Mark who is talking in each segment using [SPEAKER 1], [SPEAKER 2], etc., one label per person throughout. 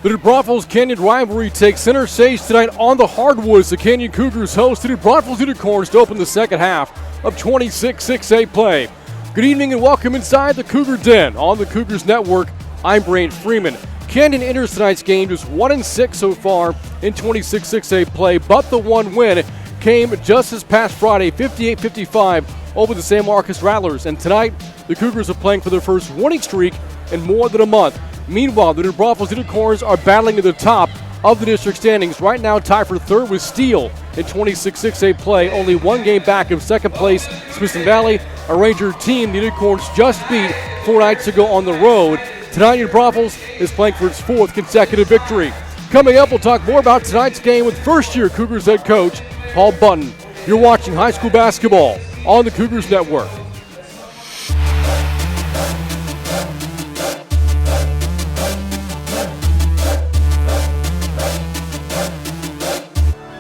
[SPEAKER 1] The Braunfels Canyon rivalry takes center stage tonight on the hardwoods. The Canyon Cougars host the Braunfels Unicorns to open the second half of 26-6A play. Good evening and welcome inside the Cougar Den on the Cougars Network. I'm Brain Freeman. Canyon enters tonight's game just 1-6 so far in 26-6A play, but the one win came just this past Friday, 58-55 over the San Marcos Rattlers. And tonight, the Cougars are playing for their first winning streak in more than a month. Meanwhile, the Braunfels Unicorns are battling at the top of the district standings. Right now, tied for third with Steele in 26-6A play. Only one game back of second place, Smith Valley, a Ranger team the Unicorns just beat 4 nights ago on the road. Tonight, the Braunfels is playing for its fourth consecutive victory. Coming up, we'll talk more about tonight's game with first-year Cougars head coach Paul Button. You're watching high school basketball on the Cougars Network.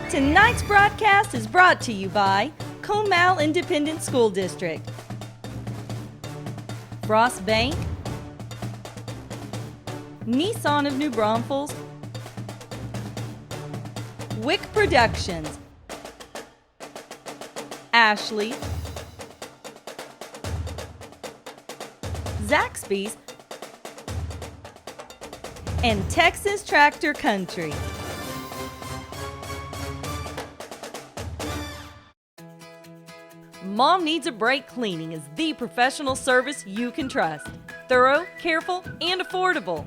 [SPEAKER 2] Tonight's broadcast is brought to you by Comal Independent School District, Frost Bank, Nissan of New Braunfels, Wick Productions, Ashley, Zaxby's, and Texas Tractor Country. Mom Needs a Break Cleaning is the professional service you can trust. Thorough, careful, and affordable.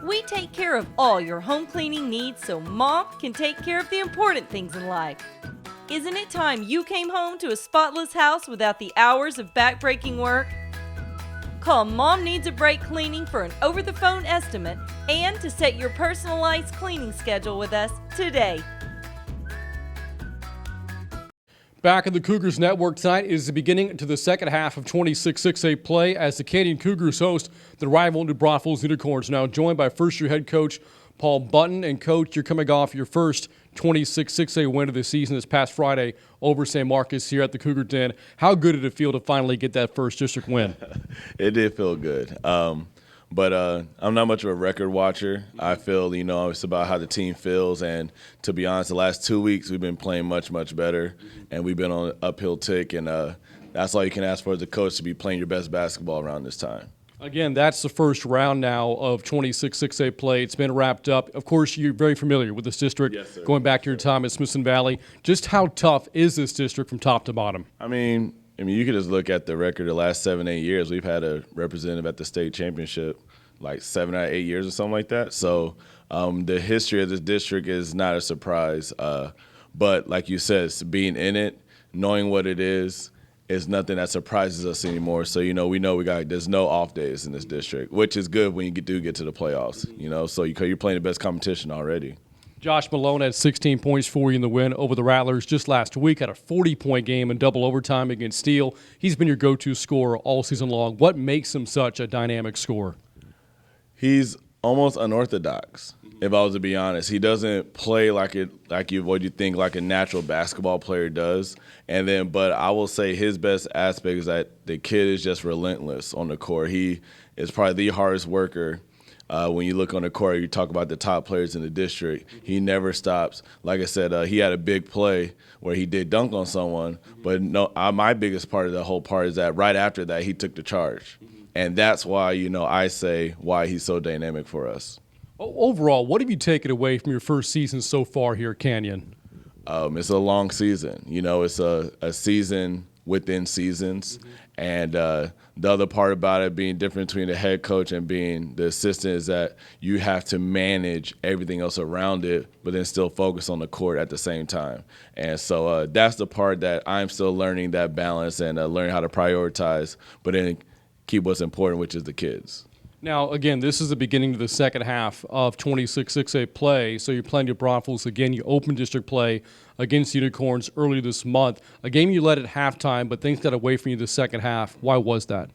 [SPEAKER 2] We take care of all your home cleaning needs so Mom can take care of the important things in life. Isn't it time you came home to a spotless house without the hours of back-breaking work? Call Mom Needs a Break Cleaning for an over-the-phone estimate and to set your personalized cleaning schedule with us today.
[SPEAKER 1] Back in the Cougars Network tonight is the beginning to the second half of 26-6A play as the Canyon Cougars host the rival New Braunfels Unicorns. Now joined by first-year head coach Paul Button. And Coach, you're coming off your first 26-6A win of the season this past Friday over San Marcos here at the Cougar Den. How good did it feel to finally get that first district win?
[SPEAKER 3] It did feel good. But I'm not much of a record watcher. I feel, it's about how the team feels. And to be honest, the last 2 weeks we've been playing much, much better. And we've been on an uphill tick. And that's all you can ask for as a coach, to be playing your best basketball around this time.
[SPEAKER 1] Again, that's the first round now of 26-6A play. It's been wrapped up. Of course, you're very familiar with this district.
[SPEAKER 3] Yes, sir.
[SPEAKER 1] Going back to your time at Smith Valley. Just how tough is this district from top to bottom? I
[SPEAKER 3] mean, you could just look at the record the last 7-8 years. We've had a representative at the state championship like 7 or 8 years or something like that. So the history of this district is not a surprise. But like you said, being in it, knowing what it is nothing that surprises us anymore. So, we know there's no off days in this district, which is good when you do get to the playoffs, so you're playing the best competition already.
[SPEAKER 1] Josh Malone had 16 points for you in the win over the Rattlers just last week. Had a 40-point game in double overtime against Steele. He's been your go-to scorer all season long. What makes him such a dynamic scorer?
[SPEAKER 3] He's almost unorthodox, if I was to be honest. He doesn't play what you think like a natural basketball player does. But I will say his best aspect is that the kid is just relentless on the court. He is probably the hardest worker. When you look on the court, you talk about the top players in the district. He never stops. Like I said, he had a big play where he did dunk on someone. But my biggest part of the whole part is that right after that, he took the charge. And that's why, I say why he's so dynamic for us.
[SPEAKER 1] Overall, what have you taken away from your first season so far here at Canyon?
[SPEAKER 3] It's a long season. It's a season within seasons. And the other part about it being different between the head coach and being the assistant is that you have to manage everything else around it, but then still focus on the court at the same time. And so that's the part that I'm still learning, that balance, and learning how to prioritize, but then keep what's important, which is the kids.
[SPEAKER 1] Now, again, this is the beginning of the second half of 26-6A play, so you're playing your Braunfels. Again, you open district play against Unicorns earlier this month. A game you led at halftime, but things got away from you the second half. Why was that?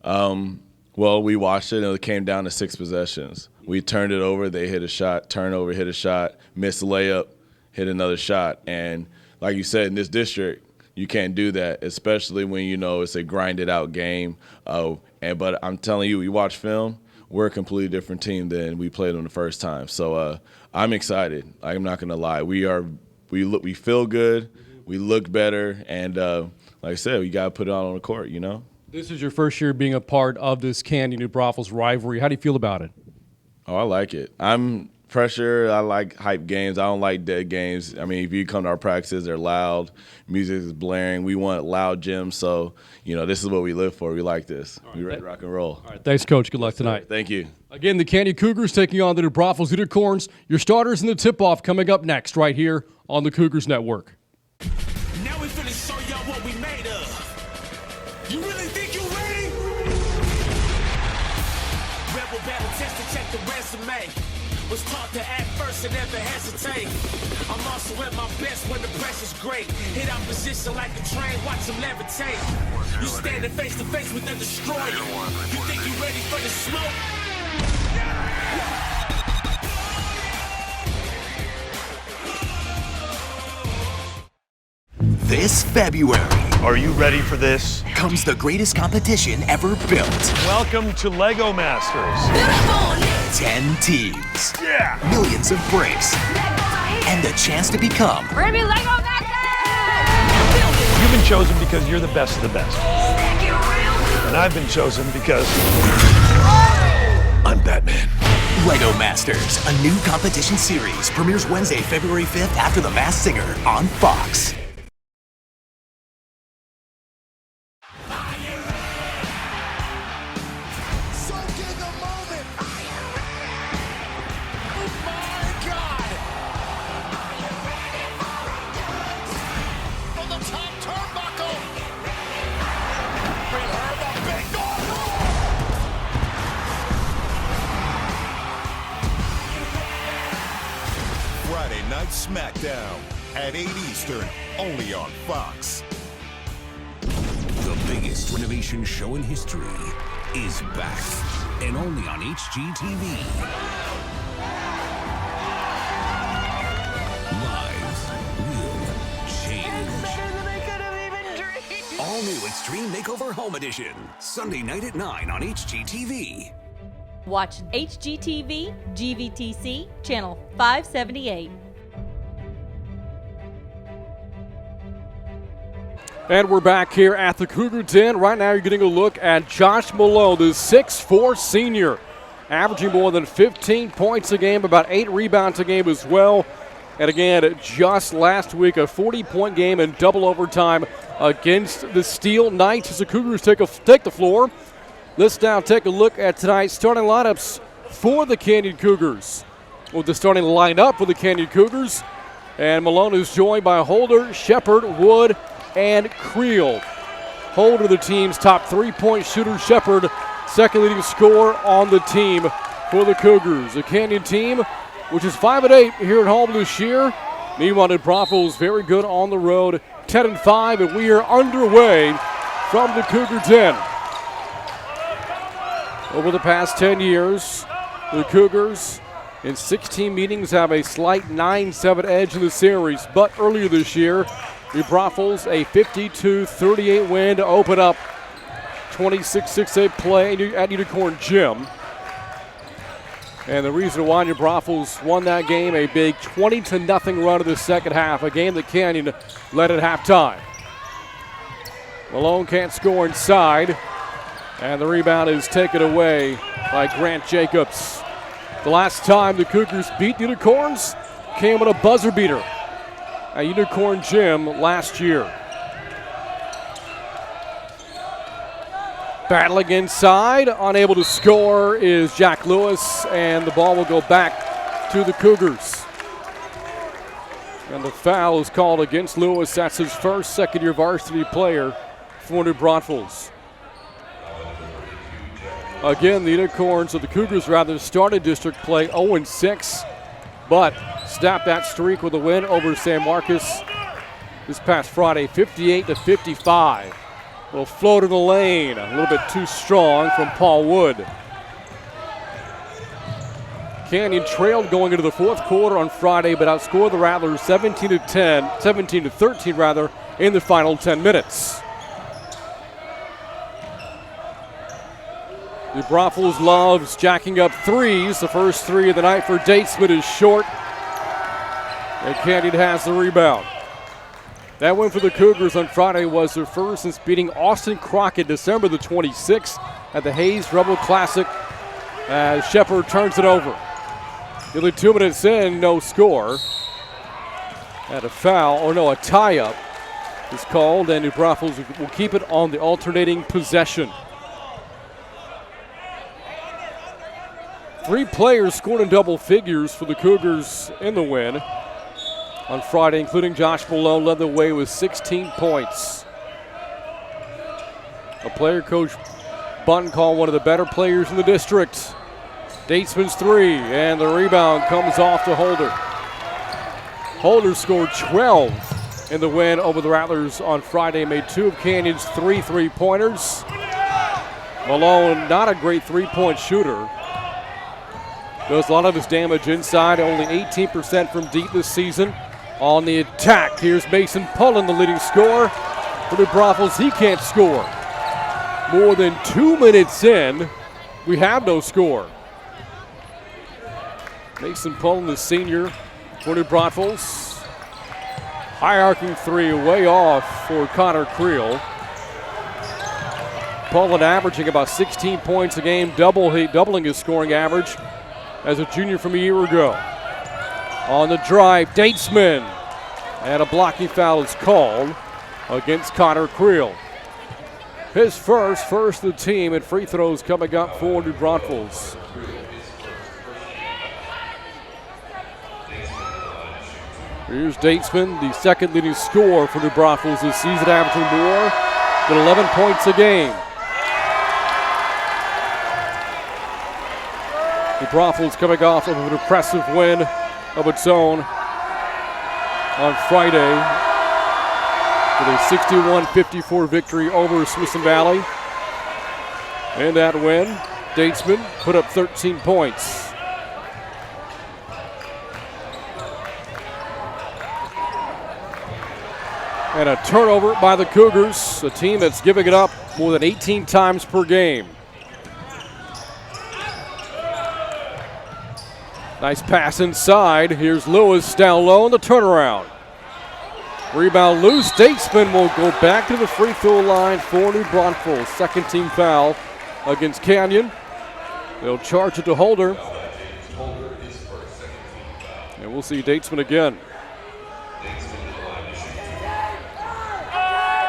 [SPEAKER 3] Well, we watched it, and it came down to 6 possessions. We turned it over, they hit a shot, turnover, hit a shot, missed a layup, hit another shot. And like you said, in this district, you can't do that, especially when it's a grinded-out game. But I'm telling you, we watch film, we're a completely different team than we played them the first time. So I'm excited. I'm not going to lie. We feel good. We look better. And like I said, we got to put it on the court, you know?
[SPEAKER 1] This is your first year being a part of this Canyon New Braunfels rivalry. How do you feel about it?
[SPEAKER 3] Oh, I like it. I'm pressure. I like hype games. I don't like dead games. I mean, if you come to our practices, they're loud. Music is blaring. We want loud gyms. So, this is what we live for. We like this. We ready to rock and roll.
[SPEAKER 1] All right. Thanks, Coach. Good luck tonight.
[SPEAKER 3] Thank you.
[SPEAKER 1] Again, the Canyon Cougars taking on the New Braunfels Unicorns. Your starters in the tip-off coming up next right here on the Cougars Network.
[SPEAKER 4] Now we finna show y'all what we made of. You really think you ready? Rebel battle test to check the resume. Was taught to act first and never hesitate. I'm also at my best when the pressure's great. Hit our position like a train, watch them levitate. You standing face to face with the destroyer. You think you ready for the smoke?
[SPEAKER 5] This February,
[SPEAKER 6] are you ready for this?
[SPEAKER 5] Comes the greatest competition ever built.
[SPEAKER 6] Welcome to Lego Masters.
[SPEAKER 5] 10 teams.
[SPEAKER 6] Yeah!
[SPEAKER 5] Millions of bricks. And the chance to become
[SPEAKER 7] We're gonna be Lego Masters!
[SPEAKER 6] You've been chosen because you're the best of the best. And I've been chosen because I'm Batman.
[SPEAKER 5] Lego Masters, a new competition series, premieres Wednesday, February 5th after The Masked Singer on Fox.
[SPEAKER 8] Friday Night SmackDown at 8 Eastern, only on Fox.
[SPEAKER 9] The biggest renovation show in history is back, and only on HGTV. Lives will change. All new Extreme Makeover Home Edition, Sunday night at 9 on HGTV.
[SPEAKER 2] Watch HGTV, GVTC, channel 578.
[SPEAKER 1] And we're back here at the Cougar Den. Right now you're getting a look at Josh Malone, the 6'4 senior, averaging more than 15 points a game, about 8 rebounds a game as well. And again, just last week, a 40-point game in double overtime against the Steel Knights as the Cougars take the floor. Let's now take a look at tonight's starting lineups for the Canyon Cougars. With the starting lineup for the Canyon Cougars, and Malone is joined by Holder, Shepard, Wood, and Creel. Holder, the team's top three-point shooter. Shepard, second leading scorer on the team for the Cougars. The Canyon team, which is 5-8 here at home this year. Meanwhile, New Braunfels very good on the road, 10-5, and we are underway from the Cougar Den. Over the past 10 years, the Cougars in 16 meetings have a slight 9-7 edge in the series. But earlier this year, New Braunfels a 52-38 win to open up 26-6A play at Unicorn Gym. And the reason why New Braunfels won that game, a big 20-0 run in the second half, a game that Canyon led at halftime. Malone can't score inside. And the rebound is taken away by Grant Jacobs. The last time the Cougars beat Unicorns came on a buzzer beater at Unicorn Gym last year. Battling inside, unable to score is Jack Lewis, and the ball will go back to the Cougars. And the foul is called against Lewis. That's his first second-year varsity player for New Braunfels. Again, the Unicorns, or the Cougars rather, started district play 0-6, but snapped that streak with a win over San Marcos this past Friday, 58-55. Will float in the lane, a little bit too strong from Paul Wood. Canyon trailed going into the fourth quarter on Friday, but outscored the Rattlers 17-13 rather, in the final 10 minutes. The Braunfels loves jacking up threes. The first three of the night for Datesman is short. And Canyon has the rebound. That win for the Cougars on Friday was their first since beating Austin Crockett December the 26th at the Hayes Rebel Classic as Shepard turns it over. Nearly 2 minutes in, no score. And a foul, or no, a tie-up is called, and New Braunfels will keep it on the alternating possession. 3 players scored in double figures for the Cougars in the win on Friday, including Josh Malone, led the way with 16 points. A player Coach Bunton called one of the better players in the district. Datesman's 3, and the rebound comes off to Holder. Holder scored 12 in the win over the Rattlers on Friday, made 2 of Canyon's 3 3-pointers. Malone, not a great three-point shooter. Does a lot of his damage inside, only 18% from deep this season. On the attack, here's Mason Pullen, the leading scorer. For the Braunfels, he can't score. More than 2 minutes in, we have no score. Mason Pullen, the senior for New Braunfels. High arcing 3, way off for Connor Creel. Pullen averaging about 16 points a game, doubling his scoring average as a junior from a year ago. On the drive, Datesman, and a blocking foul is called against Connor Creel. His first of the team, and free throws coming up for New Braunfels. Here's Datesman, the second leading scorer for New Braunfels this season, averaging more than 11 points a game. New Braunfels coming off of an impressive win of its own on Friday with a 61-54 victory over Smithson Valley. In that win, Datesman put up 13 points. And a turnover by the Cougars, a team that's giving it up more than 18 times per game. Nice pass inside. Here's Lewis down low on the turnaround. Rebound loose. Datesman will go back to the free throw line for New Braunfels. Second team foul against Canyon. They'll charge it to Holder. And we'll see Datesman again.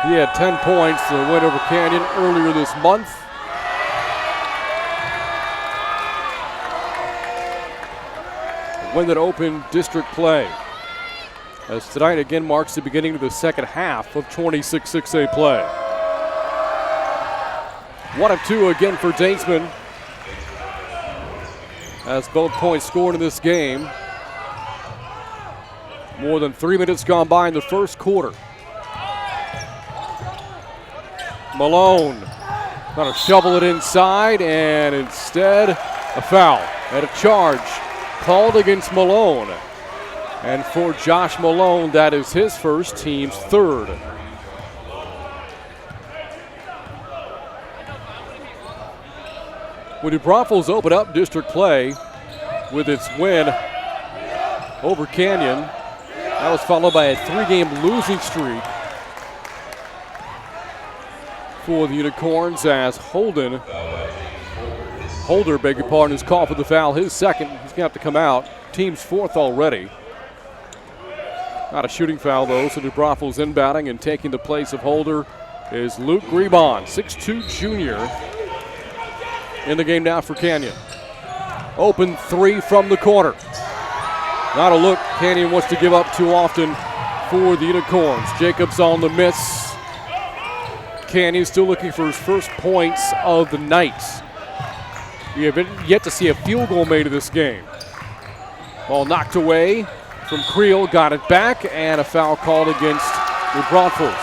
[SPEAKER 1] He had 10 points to win over Canyon earlier this month. Win that opened district play. As tonight again marks the beginning of the second half of 26-6A play. 1 of 2 again for Datesman. As both points scored in this game. More than 3 minutes gone by in the first quarter. Malone gonna shovel it inside, and instead a foul and a charge called against Malone. And for Josh Malone, that is his first, team's third. When New Braunfels open up district play with its win over Canyon, that was followed by a 3-game losing streak for the Unicorns as Holder, beg your pardon, is called for the foul. His second, he's gonna have to come out. Team's fourth already. Not a shooting foul though, so New Braunfels inbounding, and taking the place of Holder is Luke Grebon, 6'2 junior, in the game now for Canyon. Open 3 from the corner. Not a look Canyon wants to give up too often for the Unicorns. Jacobs on the miss. Canyon still looking for his first points of the night. We have yet to see a field goal made in this game. Ball knocked away from Creel, got it back, and a foul called against the Braunfels.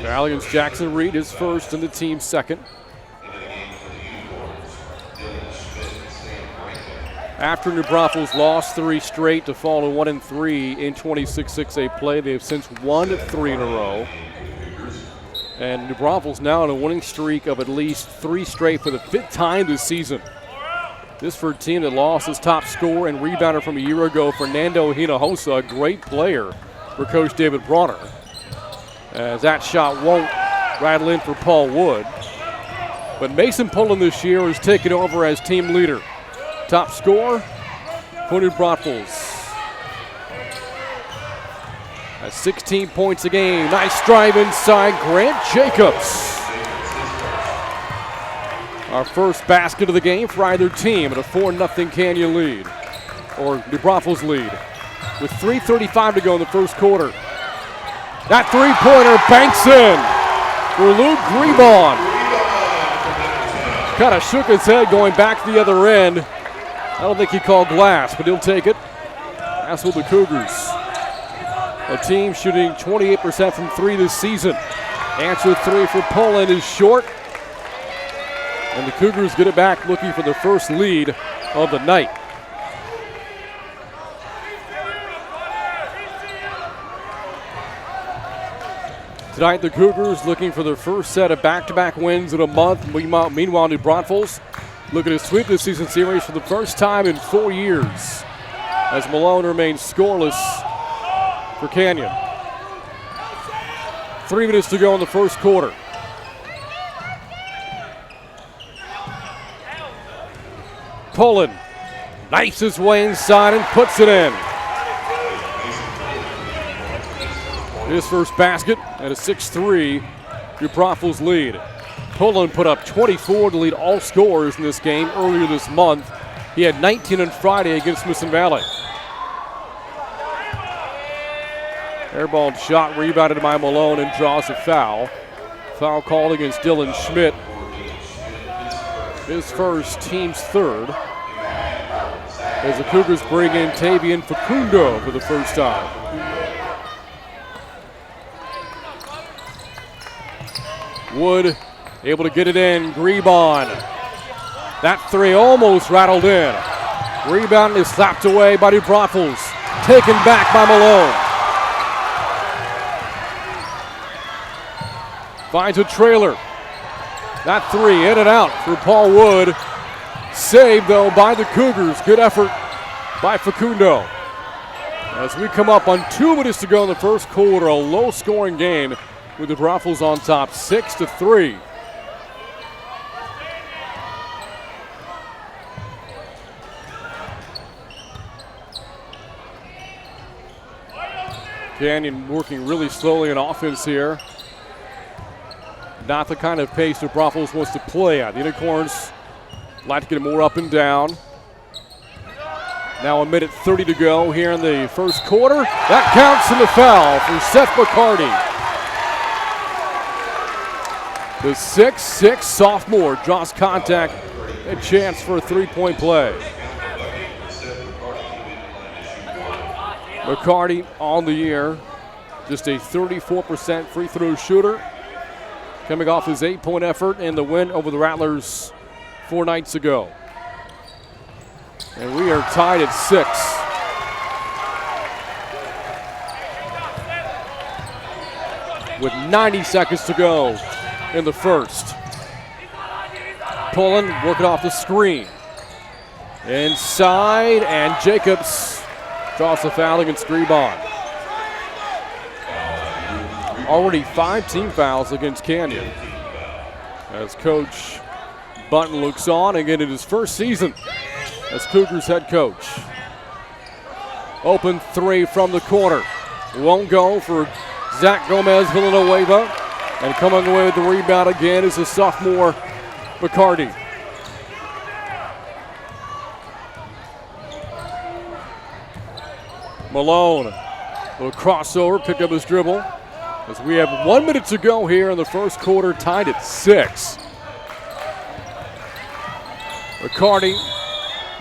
[SPEAKER 1] Foul against Jackson Reed, his first and the team's second. After New Braunfels lost 3 straight to fall to 1-3 in 26-6A play, they have since won 3 in a row. And New Braunfels now on a winning streak of at least 3 straight for the 5th time this season. This for a team that lost its top scorer and rebounder from a year ago, Fernando Hinojosa, a great player for Coach David Bronner. As that shot won't rattle in for Paul Wood. But Mason Pullen this year has taken over as team leader. Top scorer for New Braunfels. At 16 points a game. Nice drive inside Grant Jacobs. Our first basket of the game for either team at a 4-0 Canyon lead, or New Braunfels lead, with 3:35 to go in the first quarter. That three-pointer banks in for Luke Grebon. Kind of shook his head going back to the other end. I don't think he called glass, but he'll take it. That's with the Cougars. A team shooting 28% from 3 this season. Answer 3 for Poland is short. And the Cougars get it back looking for their first lead of the night. Tonight, the Cougars looking for their first set of back-to-back wins in a month. Meanwhile, New Braunfels looking to sweep this season series for the first time in 4 years, as Malone remains scoreless for Canyon. 3 minutes to go in the first quarter. Poland knifes his way inside and puts it in. His first basket at a 6-3 New Braunfels lead. Poland put up 24 to lead all scorers in this game earlier this month. He had 19 on Friday against Smithson Valley. Airballed shot rebounded by Malone and draws a foul. Foul called against Dylan Schmidt. His first, team's third. As the Cougars bring in Tavian Facundo for the first time. Wood able to get it in. Grebon. That 3 almost rattled in. Rebound is slapped away by New Braunfels. Taken back by Malone. Finds a trailer. That 3 in and out for Paul Wood. Saved, though, by the Cougars. Good effort by Facundo. As we come up on 2 minutes to go in the first quarter, a low-scoring game with the Braunfels on top, 6-3. Canyon working really slowly in offense here. Not the kind of pace that Braunfels wants to play at. The Unicorns like to get it more up and down. Now 1:30 to go here in the first quarter. That counts in the foul for Seth McCarty. The 6'6" sophomore draws contact, a chance for a 3-point play. McCarty on the year, just a 34% free throw shooter, coming off his 8-point effort in the win over the Rattlers 4 nights ago. And we are tied at 6. With 90 seconds to go in the first. Pullen working off the screen. Inside, and Jacobs draws the foul against Grebon. Already 5 team fouls against Canyon. As Coach Bunton looks on again in his first season as Cougars head coach. Open 3 from the corner. Won't go for Zach Gomez Villanueva. And coming away with the rebound again is the sophomore McCarty. Malone, a little crossover, picked up his dribble. As we have 1 minute to go here in the first quarter, tied at 6. McCarty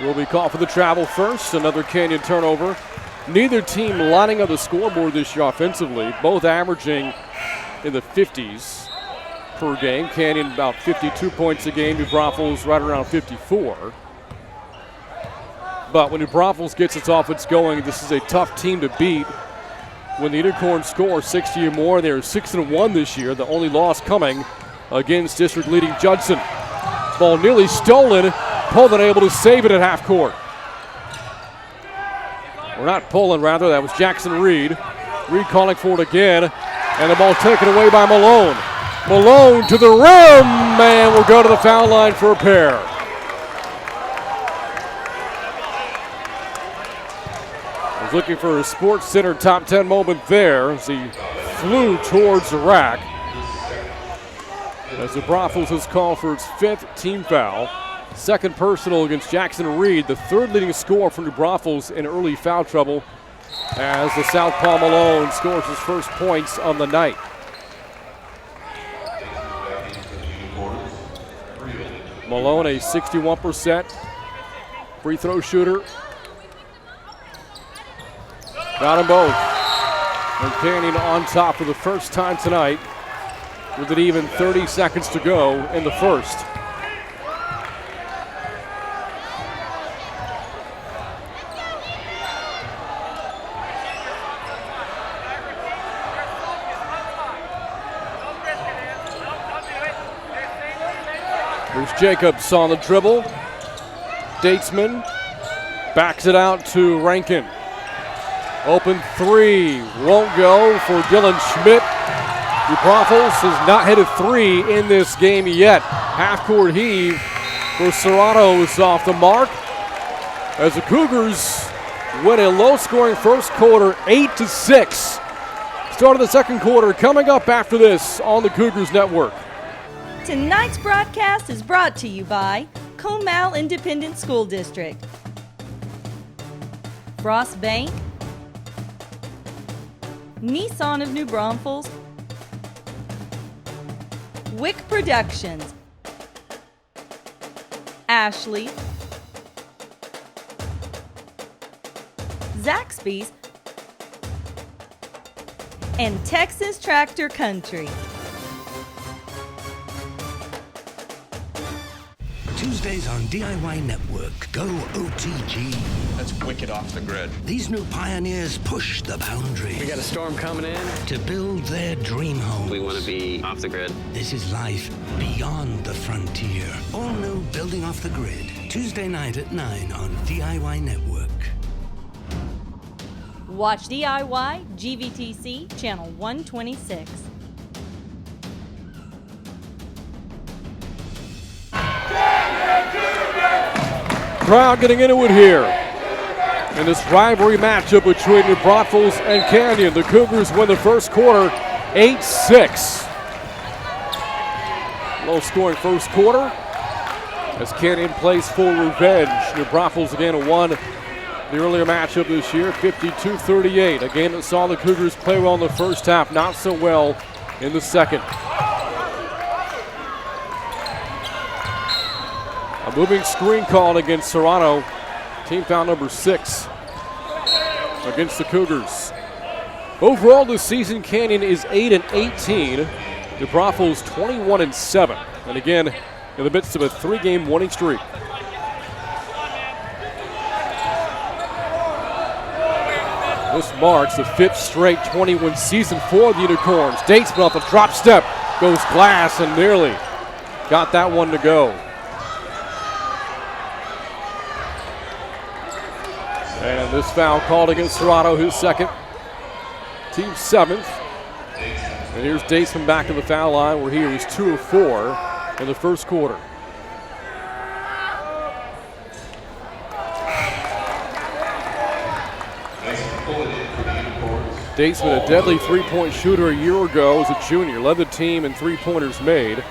[SPEAKER 1] will be called for the travel first. Another Canyon turnover. Neither team lining up the scoreboard this year offensively, both averaging in the 50s per game. Canyon about 52 points a game. New Braunfels right around 54. But when New Braunfels gets its offense going, this is a tough team to beat. When the Unicorns score 60 or more, they're 6-1 this year. The only loss coming against district-leading Judson. Ball nearly stolen. Poland able to save it at half court. Or not Poland, rather. That was Jackson Reed. Reed calling for it again. And the ball taken away by Malone. Malone to the rim. And we'll go to the foul line for a pair. Was looking for a Sports Center top 10 moment there as he flew towards the rack. As the Braunfels has called for its 5th team foul. Second personal against Jackson Reed, the 3rd leading scorer for New Braunfels in early foul trouble, as the Southpaw Malone scores his first points on the night. Malone, a 61% free throw shooter. Got them both. And Canyon on top for the first time tonight with an even 30 seconds to go in the first. Here's Jacobs on the dribble. Datesman backs it out to Rankin. Open three, won't go for Dylan Schmidt. New Braunfels has not hit a three in this game yet. Half-court heave for Serrano is off the mark. As the Cougars win a low-scoring first quarter, 8-6. Start of the second quarter coming up after this on the Cougars Network.
[SPEAKER 2] Tonight's broadcast is brought to you by Comal Independent School District, Frost Bank, Nissan of New Braunfels, Wick Productions, Ashley, Zaxby's, and Texas Tractor Country.
[SPEAKER 5] Tuesdays on DIY Network. Go OTG.
[SPEAKER 7] That's wicked off the grid.
[SPEAKER 5] These new pioneers push the boundaries.
[SPEAKER 7] We got a storm coming in.
[SPEAKER 5] To build their dream home.
[SPEAKER 7] We want to be off the grid.
[SPEAKER 5] This is life beyond the frontier. All new Building Off the Grid. Tuesday night at 9 on DIY Network.
[SPEAKER 2] Watch DIY GVTC Channel 126.
[SPEAKER 1] Crowd getting into it here in this rivalry matchup between New Braunfels and Canyon. The Cougars win the first quarter 8-6. Low-scoring first quarter as Canyon plays full revenge. New Braunfels again won the earlier matchup this year, 52-38. A game that saw the Cougars play well in the first half, not so well in the second. A moving screen called against Serrano. Team foul number 6 against the Cougars. Overall this season, Canyon is 8-18. New Braunfels 21-7. And again, in the midst of a 3-game winning streak. This marks the 5th straight 20-win season for the Unicorns. Datesman off the drop step, goes glass and nearly got that one to go. And this foul called against Serrano, his second, team 7th. And here's Datesman back to the foul line where he was 2 of 4 in the first quarter. Datesman, a deadly three-point shooter a year ago as a junior, led the team in three-pointers made,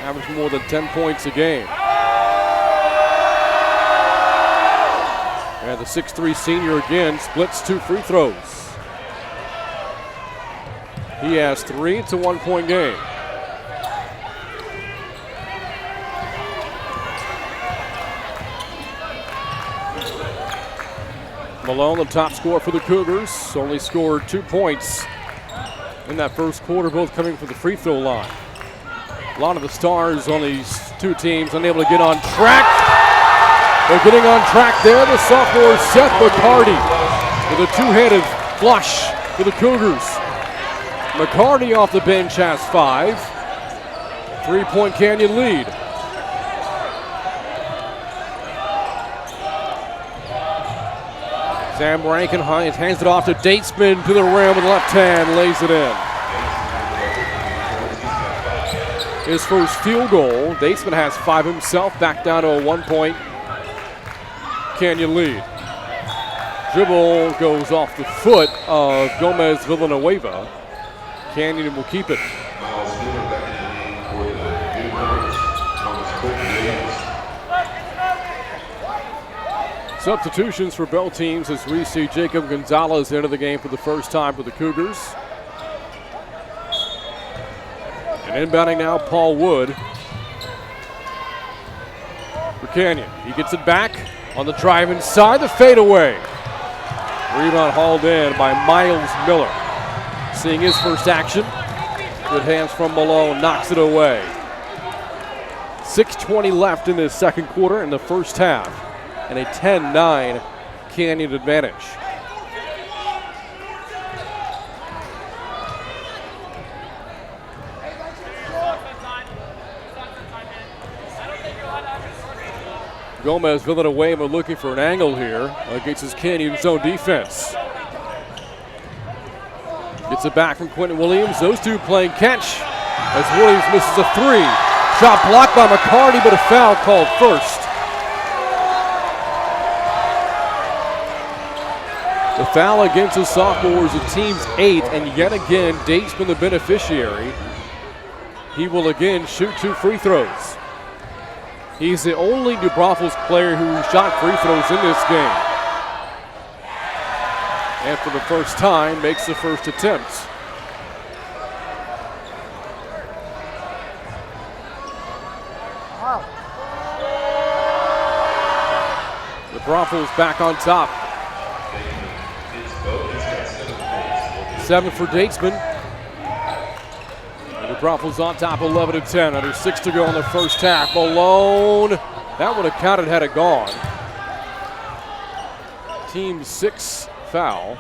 [SPEAKER 1] averaged more than 10 points a game. And the 6'3 senior again splits 2 free throws. He has 3. It's a 1-point game. Malone, the top scorer for the Cougars, only scored 2 points in that first quarter, both coming from the free throw line. A lot of the stars on these two teams unable to get on track. They're getting on track there. The sophomore Seth McCarty with a two-handed flush for the Cougars. McCarty off the bench has 5. 3-point Canyon lead. Sam Rankin hands it off to Datesman to the rim with the left hand, lays it in. His first field goal. Datesman has 5 himself, back down to a 1-point Canyon lead. Dribble goes off the foot of Gomez Villanueva. Canyon will keep it. Substitutions for both teams as we see Jacob Gonzalez into the game for the first time for the Cougars. And inbounding now, Paul Wood for Canyon. He gets it back on the drive inside, the fadeaway. Rebound hauled in by Miles Miller. Seeing his first action. Good hands from Malone, knocks it away. 6:20 left in the second quarter in the first half. And a 10-9 Canyon advantage. Gomez Villanueva looking for an angle here against his Canyon zone defense. Gets it back from Quentin Williams. Those two playing catch as Williams misses a 3. Shot blocked by McCarty, but a foul called first. The foul against the sophomores, the team's 8th, and yet again, Datesman the beneficiary. He will again shoot 2 free throws. He's the only New Braunfels player who shot free throws in this game. And for the first time, makes the first attempt. The Braunfels back on top. 7 for Datesman. And the Braunfels on top 11-10. Under 6 to go in the first half. Malone, that would have counted had it gone. Team 6 foul.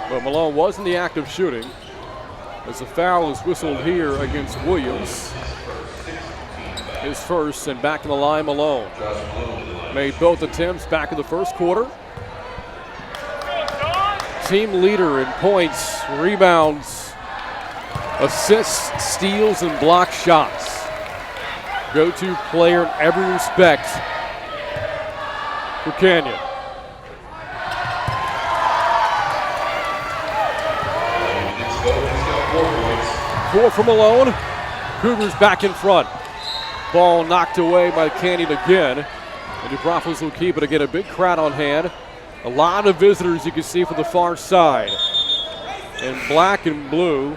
[SPEAKER 1] But Malone was in the act of shooting as the foul is whistled here against Williams. His first, and back to the line Malone. Made both attempts back in the first quarter. Team leader in points, rebounds, assists, steals, and block shots. Go-to player in every respect for Canyon. Four from Malone. Cougars back in front. Ball knocked away by Canyon again. And the Braunfels will keep it again. A big crowd on hand. A lot of visitors you can see from the far side. In black and blue.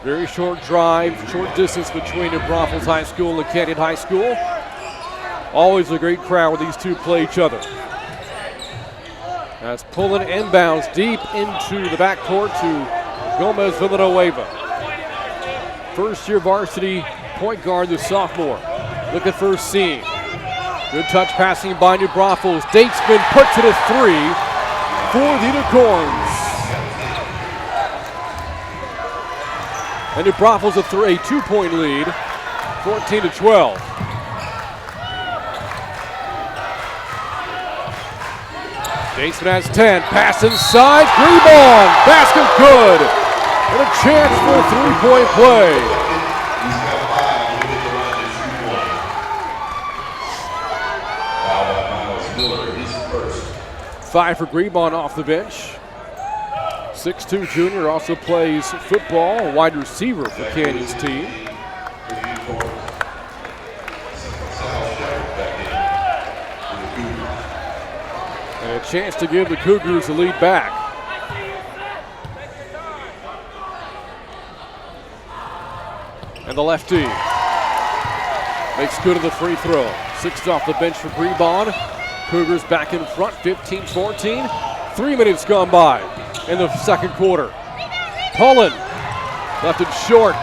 [SPEAKER 1] Very short drive, short distance between New Braunfels High School and Canyon High School. Always a great crowd when these two play each other. That's pulling inbounds deep into the backcourt to Gomez Villanueva. First-year varsity point guard, the sophomore. Look at first seam. Good touch passing by New Braunfels. Datesman puts it at 3 for the Unicorns. And New Braunfels a 2-point lead, 14-12. Datesman has 10, pass inside, rebound, basket good. And a chance for a 3-point play. Five for Greenbaum off the bench. 6'2" junior also plays football, a wide receiver for Canyon's team. And a chance to give the Cougars the lead back. And the lefty makes good of the free throw. 6 off the bench for Greenbaum. Cougars back in front, 15-14. 3 minutes gone by in the second quarter. Pullen left it short.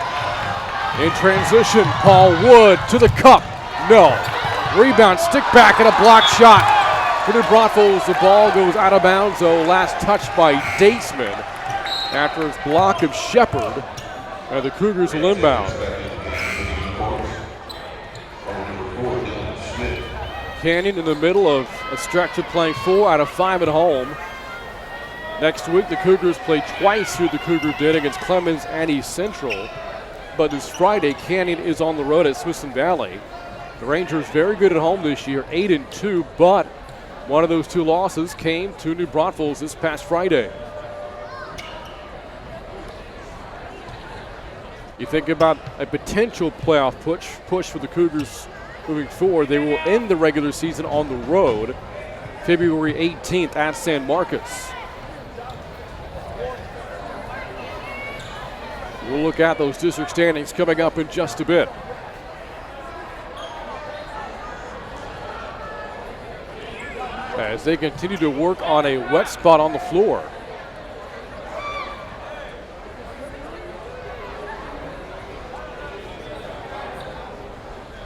[SPEAKER 1] In transition, Paul Wood to the cup. No. Rebound, stick back, and a block shot. For the Braunfels, the ball goes out of bounds, though. Last touch by Datesman after his block of Shepard. And the Cougars will inbound. Canyon in the middle of a stretch of playing 4 out of 5 at home. Next week, the Cougars play twice here. The Cougar did against Clemens and East Central. But this Friday, Canyon is on the road at Smithson Valley. The Rangers very good at home this year, 8-2, but one of those 2 losses came to New Braunfels this past Friday. You think about a potential playoff push for the Cougars moving forward. They will end the regular season on the road February 18th at San Marcos. We'll look at those district standings coming up in just a bit. As they continue to work on a wet spot on the floor.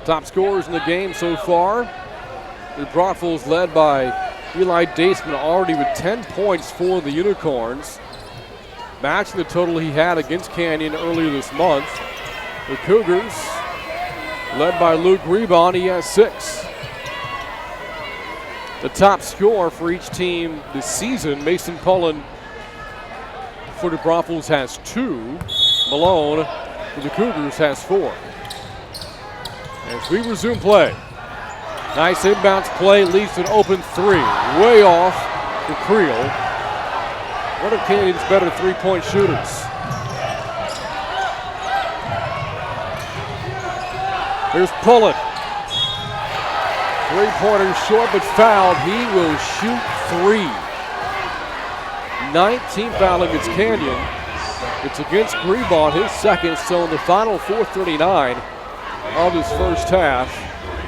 [SPEAKER 1] Top scorers in the game so far. The Braunfels led by Eli Datesman already with 10 points for the Unicorns, matching the total he had against Canyon earlier this month. The Cougars, led by Luke Rebon, he has 6. The top scorer for each team this season, Mason Pullen for the Braunfels has 2. Malone for the Cougars has 4. As we resume play, nice inbounds play leads to an open 3. Way off for Creel. One of Canyon's better 3-point shooters. Here's Pullen. 3-pointer short but fouled. He will shoot 3. 19th foul against Canyon. It's against Grebon, his second, so in the final 4:39 of this first half,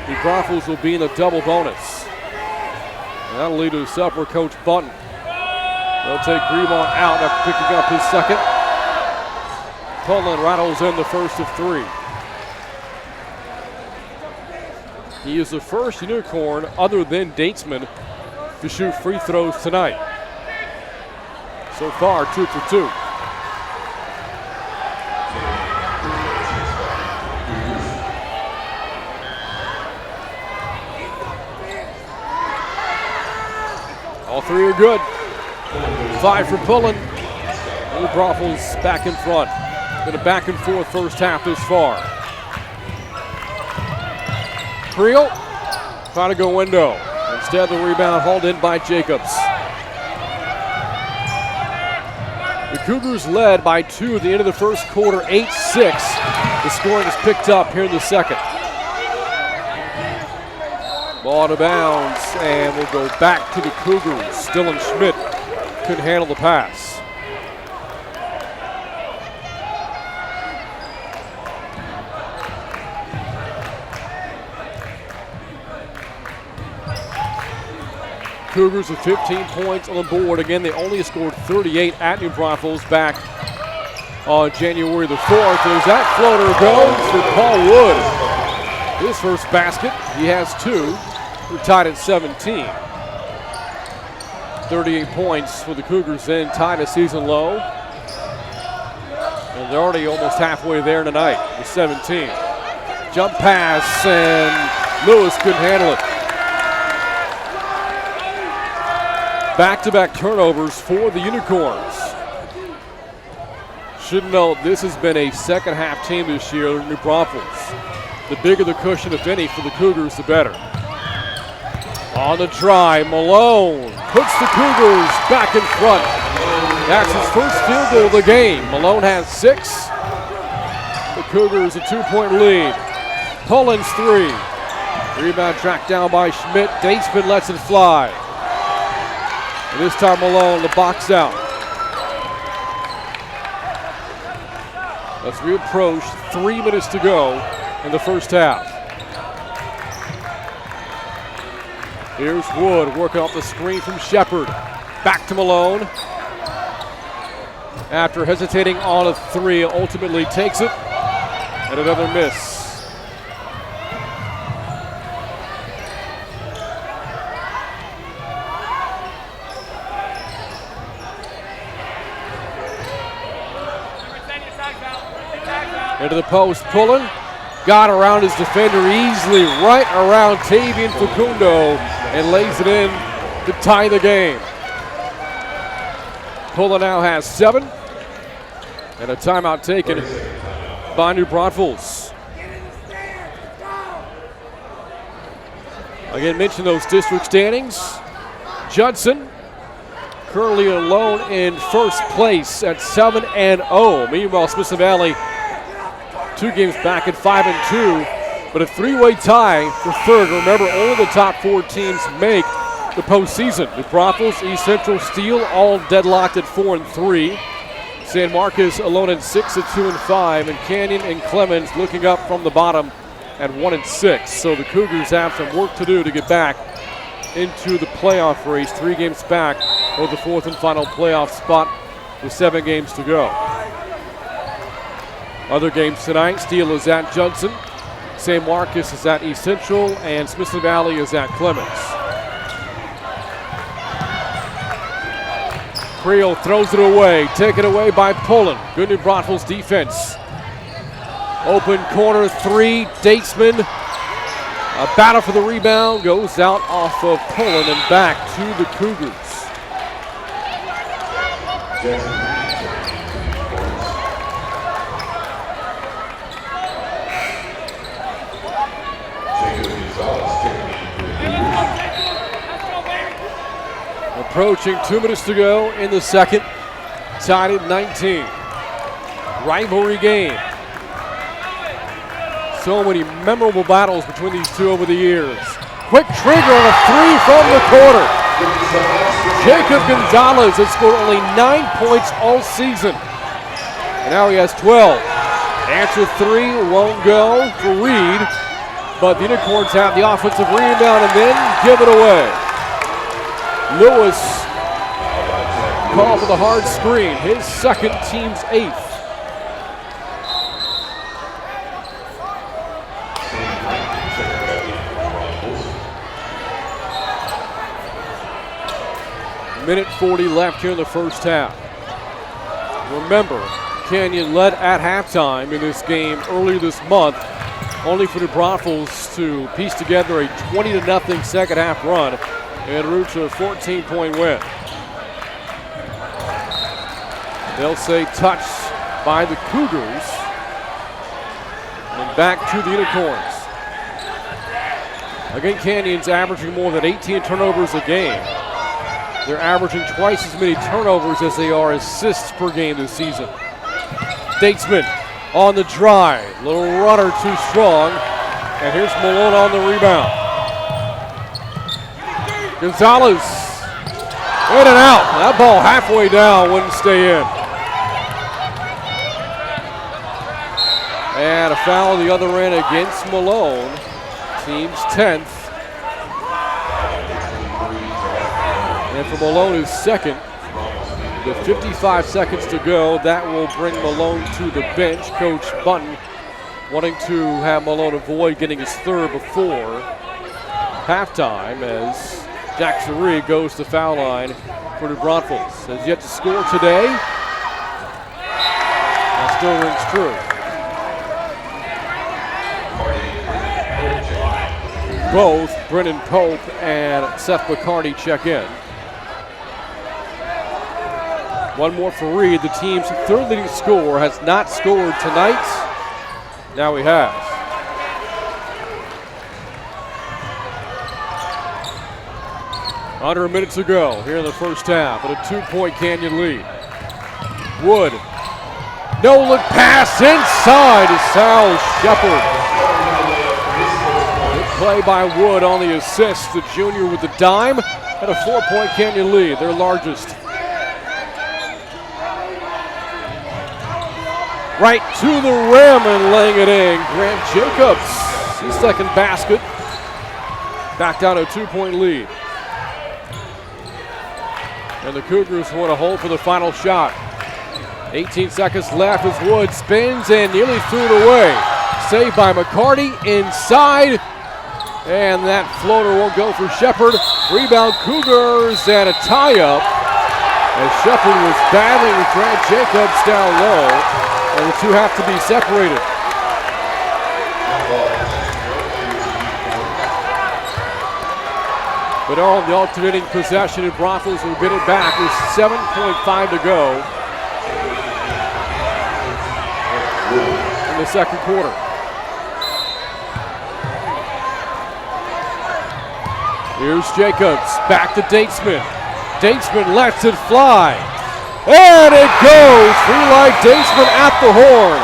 [SPEAKER 1] the Braunfels will be in a double bonus. And that'll lead to a sub for Coach Bunton. They'll take Grebon out after picking up his second. Pullen rattles in the first of 3. He is the first Unicorn other than Datesman to shoot free throws tonight. So far, 2 for 2. All 3 are good. 5 for Pullen. New Braunfels back in front. Been a back and forth first half this far. Creel trying to go window. Instead, the rebound hauled in by Jacobs. The Cougars led by 2 at the end of the first quarter, 8-6. The scoring is picked up here in the second. Ball out of bounds, and we'll go back to the Cougars. Dylan Schmidt couldn't handle the pass. Cougars with 15 points on the board. Again, they only scored 38 at New Braunfels back on January the 4th. As that floater goes for Paul Wood. His first basket, he has 2. We're tied at 17. 38 points for the Cougars then, tied a season low. And they're already almost halfway there tonight with 17. Jump pass, and Lewis couldn't handle it. Back-to-back turnovers for the Unicorns. Should note this has been a second-half team this year, New Braunfels. The bigger the cushion, if any, for the Cougars, the better. On the try, Malone puts the Cougars back in front. That's his first field goal of the game. Malone has 6. The Cougars a 2-point lead. Pullen's 3. Rebound tracked down by Schmidt. Datesman lets it fly. And this time Malone, the box out. As we approach 3 minutes to go in the first half. Here's Wood working off the screen from Shepard. Back to Malone. After hesitating on a 3, ultimately takes it. And another miss. Into the post, pulling. Got around his defender easily, right around Tavian Facundo, and lays it in to tie the game. Pulling now has 7. And a timeout taken by New Braunfels. Again, mention those district standings. Judson currently alone in first place at 7-0. Meanwhile, Smith Valley 2 games back at 5-2, but a 3-way tie for third. Remember, only the top 4 teams make the postseason. New Braunfels, East Central, Steele, all deadlocked at 4-3. San Marcos alone at 6 at 2-5, and Canyon and Clemens looking up from the bottom at 1-6. So the Cougars have some work to do to get back into the playoff race. 3 games back for the 4th and final playoff spot with 7 games to go. Other games tonight, Steele is at Judson, San Marcos is at East Central, and Smith Valley is at Clemens. Creel throws it away, taken away by Pullen. Good New Braunfels defense. Open corner 3, Datesman. A battle for the rebound, goes out off of Pullen and back to the Cougars. Approaching 2 minutes to go in the second. Tied at 19. Rivalry game. So many memorable battles between these two over the years. Quick trigger on a 3 from the corner. Jacob Gonzalez has scored only 9 points all season. And now he has 12. Answer 3 won't go for Reed, but the Unicorns have the offensive rebound and then give it away. Lewis called for the hard screen, his second, team's 8th. Minute 40 left here in the first half. Remember, Canyon led at halftime in this game earlier this month, only for the Braunfels to piece together a 20-0 second half run en route to a 14-point win. They'll say touched by the Cougars. And back to the Unicorns. Again, Canyon's averaging more than 18 turnovers a game. They're averaging twice as many turnovers as they are assists per game this season. Datesman on the drive. Little runner too strong. And here's Malone on the rebound. Gonzalez in and out. That ball halfway down wouldn't stay in. And a foul the other end against Malone. Team's 10th. And for Malone, his second. With 55 seconds to go, that will bring Malone to the bench. Coach Button wanting to have Malone avoid getting his third before halftime as Jackson Reed goes to the foul line for New Braunfels. Has yet to score today. That still rings true. Both Brennan Pope and Seth McCarty check in. One more for Reed. The team's third leading scorer has not scored tonight. Now he has. Under a minute to go here in the first half, with a 2-point Canyon lead. Wood, no look pass inside to Sal Shepard. Good play by Wood on the assist. The junior with the dime and a 4-point Canyon lead, their largest. Right to the rim and laying it in. Grant Jacobs, his second basket. Back down to a 2-point lead. And the Cougars want to hold for the final shot. 18 seconds left as Wood spins and nearly threw it away. Saved by McCarty inside. And that floater won't go for Shepard. Rebound Cougars and a tie-up. As Shepard was battling with Grant Jacobs down low. And the two have to be separated. But on the alternating possession, and Braunfels will get it back with 7.5 to go in the second quarter. Here's Jacobs, back to Datesman. Datesman lets it fly. And it goes! Eli Datesman at the horn.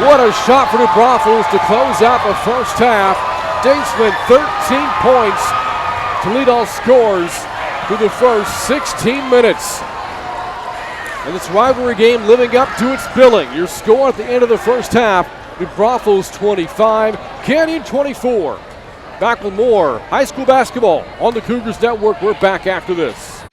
[SPEAKER 1] What a shot for the Braunfels to close out the first half. Datesman 13 points to lead all scores through the first 16 minutes. And this rivalry game living up to its billing. Your score at the end of the first half, the Braunfels 25, Canyon 24. Back with more high school basketball on the Cougars Network. We're back after this.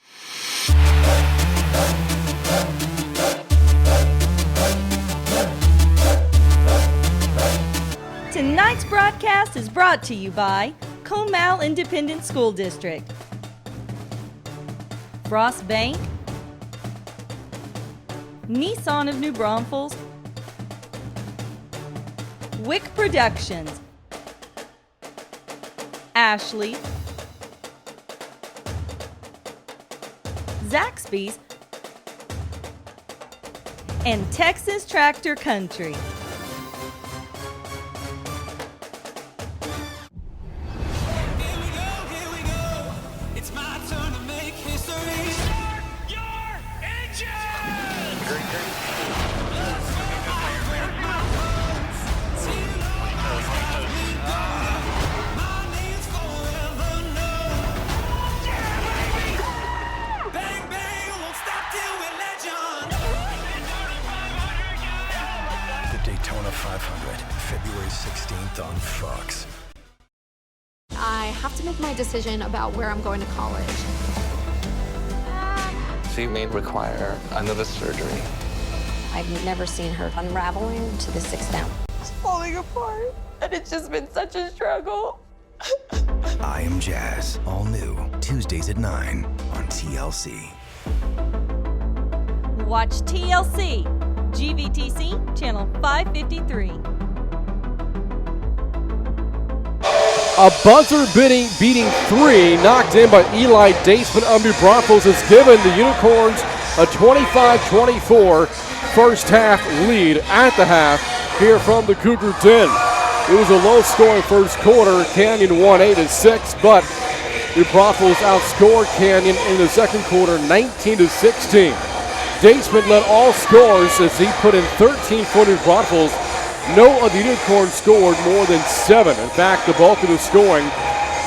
[SPEAKER 2] Tonight's broadcast is brought to you by Comal Independent School District, Frost Bank, Nissan of New Braunfels, Wick Productions, Ashley, Zaxby's, and Texas Tractor Country.
[SPEAKER 10] February 16th on Fox.
[SPEAKER 11] I have to make my decision about where I'm going to college.
[SPEAKER 7] She may require another surgery.
[SPEAKER 11] I've never seen her unraveling to this extent.
[SPEAKER 12] It's falling apart, and it's just been such a struggle.
[SPEAKER 10] I Am Jazz, all new, Tuesdays at 9 on TLC.
[SPEAKER 2] Watch TLC, GVTC, channel 553.
[SPEAKER 1] A buzzer-beating three knocked in by Eli Datesman of New Braunfels has given the Unicorns a 25-24 first half lead at the half here from the Cougar Den. It was a low-scoring first quarter. Canyon won 8-6, but New Braunfels outscored Canyon in the second quarter 19-16. Datesman led all scorers as he put in 13 for New Braunfels. No of the Unicorns scored more than 7. In fact, the bulk of the scoring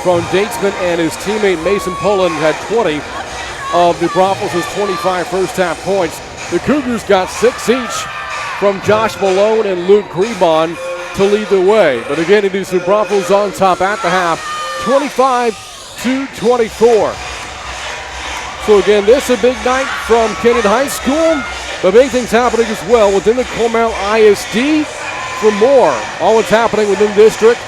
[SPEAKER 1] from Datesman and his teammate Mason Pullen had 20 of New Braunfels' 25 first-half points. The Cougars got 6 each from Josh Malone and Luke Grebon to lead the way. But again, it is New Braunfels on top at the half, 25-24. So again, this is a big night from Canyon High School, but big things happening as well within the Comal ISD. For more on what's happening within the district,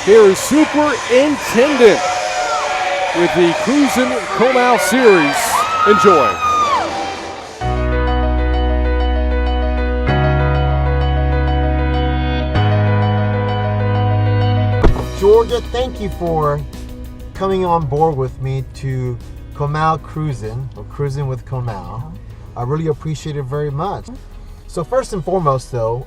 [SPEAKER 1] here is Superintendent with the Cruisin' Comal Series. Enjoy.
[SPEAKER 13] Georgia, thank you for coming on board with me to Comal Cruisin', or Cruisin' with Comal. I really appreciate it very much. So first and foremost though,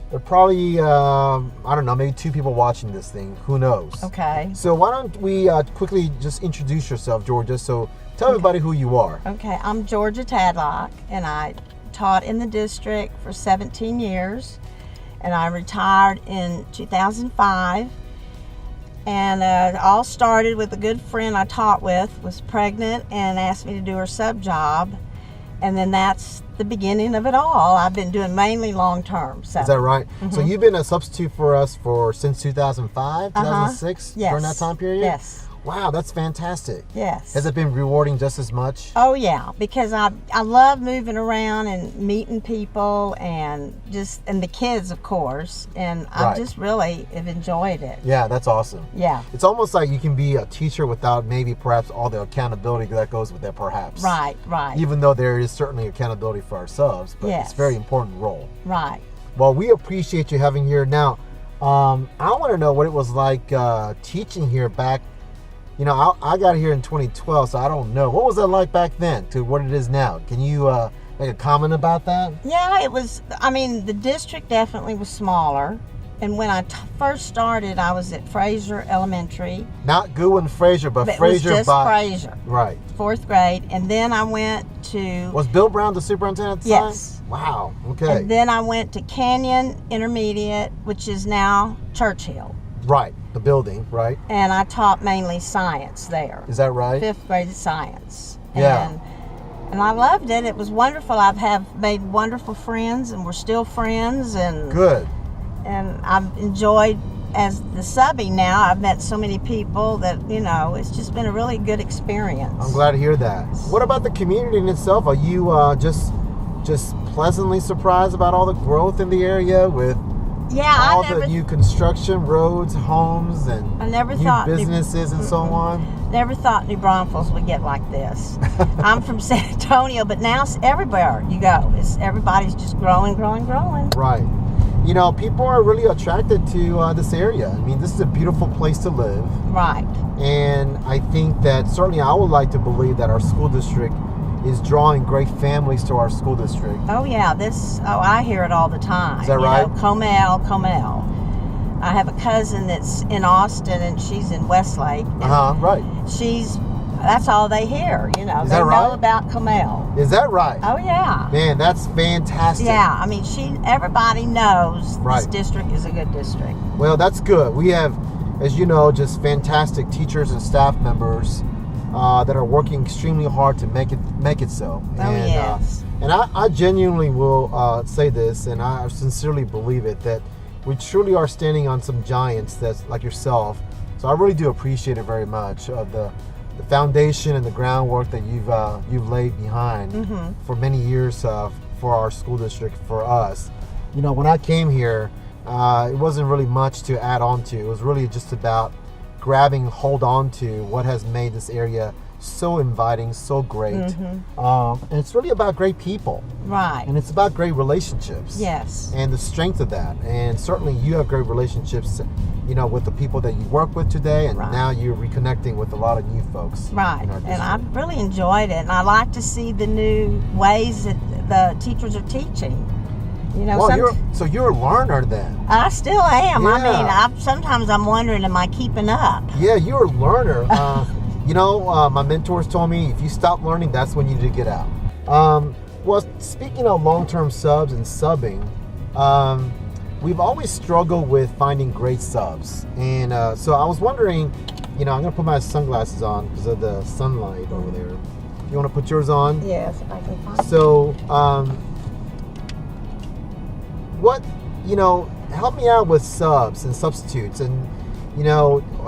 [SPEAKER 13] there are probably, I don't know, maybe 2 people watching this thing. Who knows?
[SPEAKER 14] Okay.
[SPEAKER 13] So why don't we quickly just introduce yourself, Georgia. So tell everybody who you are.
[SPEAKER 14] Okay, I'm Georgia Tadlock, and I taught in the district for 17 years, and I retired in 2005. And it all started with a good friend I taught with, was pregnant and asked me to do her sub job. And then that's the beginning of it all. I've been doing mainly long-term. So.
[SPEAKER 13] Is that right? So you've been a substitute for us since 2005, 2006?
[SPEAKER 14] Yes.
[SPEAKER 13] During that time period?
[SPEAKER 14] Yes.
[SPEAKER 13] Wow, that's fantastic.
[SPEAKER 14] Yes.
[SPEAKER 13] Has it been rewarding just as much?
[SPEAKER 14] Oh yeah, because I love moving around and meeting people and the kids, of course, and I just really have enjoyed it.
[SPEAKER 13] Yeah, that's awesome.
[SPEAKER 14] Yeah.
[SPEAKER 13] It's almost like you can be a teacher without maybe perhaps all the accountability that goes with that, perhaps.
[SPEAKER 14] Right, right.
[SPEAKER 13] Even though there is certainly accountability for our subs, but it's a very important role.
[SPEAKER 14] Right.
[SPEAKER 13] Well, we appreciate you having here. Now, I want to know what it was like teaching here back I got here in 2012, so I don't know. What was that like back then to what it is now? Can you make a comment about that?
[SPEAKER 14] Yeah, it was, the district definitely was smaller. And when I first started, I was at Fraser Elementary.
[SPEAKER 13] Not Goodwin Fraser, but
[SPEAKER 14] It
[SPEAKER 13] Fraser
[SPEAKER 14] was just Fraser.
[SPEAKER 13] Right.
[SPEAKER 14] 4th grade. And then I went to...
[SPEAKER 13] Was Bill Brown the superintendent at the
[SPEAKER 14] Yes.
[SPEAKER 13] time? Wow, okay.
[SPEAKER 14] And then I went to Canyon Intermediate, which is now Churchill.
[SPEAKER 13] Right, the building, right.
[SPEAKER 14] And I taught mainly science there.
[SPEAKER 13] Is that right?
[SPEAKER 14] 5th grade science.
[SPEAKER 13] Yeah.
[SPEAKER 14] And I loved it. It was wonderful. Have made wonderful friends, and we're still friends. And
[SPEAKER 13] good.
[SPEAKER 14] And I've enjoyed, as the subbing now, I've met so many people that, it's just been a really good experience.
[SPEAKER 13] I'm glad to hear that. What about the community in itself? Are you just pleasantly surprised about all the growth in the area with all the new construction, roads, homes, and new businesses and so on?
[SPEAKER 14] Never thought New Braunfels would get like this. I'm from San Antonio, but now everywhere you go, everybody's just growing.
[SPEAKER 13] Right. People are really attracted to this area. This is a beautiful place to live.
[SPEAKER 14] Right.
[SPEAKER 13] And I think that certainly I would like to believe that our school district is drawing great families to our school district.
[SPEAKER 14] Oh, yeah. I hear it all the time.
[SPEAKER 13] Is that right?
[SPEAKER 14] Comel. I have a cousin that's in Austin, and she's in Westlake.
[SPEAKER 13] Right.
[SPEAKER 14] That's all they hear, Is
[SPEAKER 13] that
[SPEAKER 14] they
[SPEAKER 13] right?
[SPEAKER 14] know about Comel.
[SPEAKER 13] Is that right?
[SPEAKER 14] Oh, yeah.
[SPEAKER 13] Man, that's fantastic.
[SPEAKER 14] Yeah, everybody knows
[SPEAKER 13] right.
[SPEAKER 14] This district is a good district.
[SPEAKER 13] Well, that's good. We have, as you know, just fantastic teachers and staff members that are working extremely hard to make it so.
[SPEAKER 14] Yes.
[SPEAKER 13] And I genuinely will say this, and I sincerely believe it, that we truly are standing on some giants that's like yourself. So I really do appreciate it very much, the foundation and the groundwork that you've laid behind for many years for our school district, for us. When I came here, it wasn't really much to add on to. It was really just about hold on to what has made this area so inviting, so great. And it's really about great people.
[SPEAKER 14] Right.
[SPEAKER 13] And it's about great relationships.
[SPEAKER 14] Yes.
[SPEAKER 13] And the strength of that. And certainly you have great relationships, with the people that you work with today, and now you're reconnecting with a lot of new folks.
[SPEAKER 14] Right. And I really enjoyed it. And I like to see the new ways that the teachers are teaching.
[SPEAKER 13] So you're a learner then.
[SPEAKER 14] I still am.
[SPEAKER 13] Yeah.
[SPEAKER 14] Sometimes I'm wondering, am I keeping up?
[SPEAKER 13] Yeah, you're a learner. My mentors told me if you stop learning, that's when you need to get out. Well, speaking of long-term subs and subbing, we've always struggled with finding great subs. And so I was wondering, I'm going to put my sunglasses on because of the sunlight over there. You want to put yours on?
[SPEAKER 14] Yes, if I can find it.
[SPEAKER 13] So, help me out with subs and substitutes. And,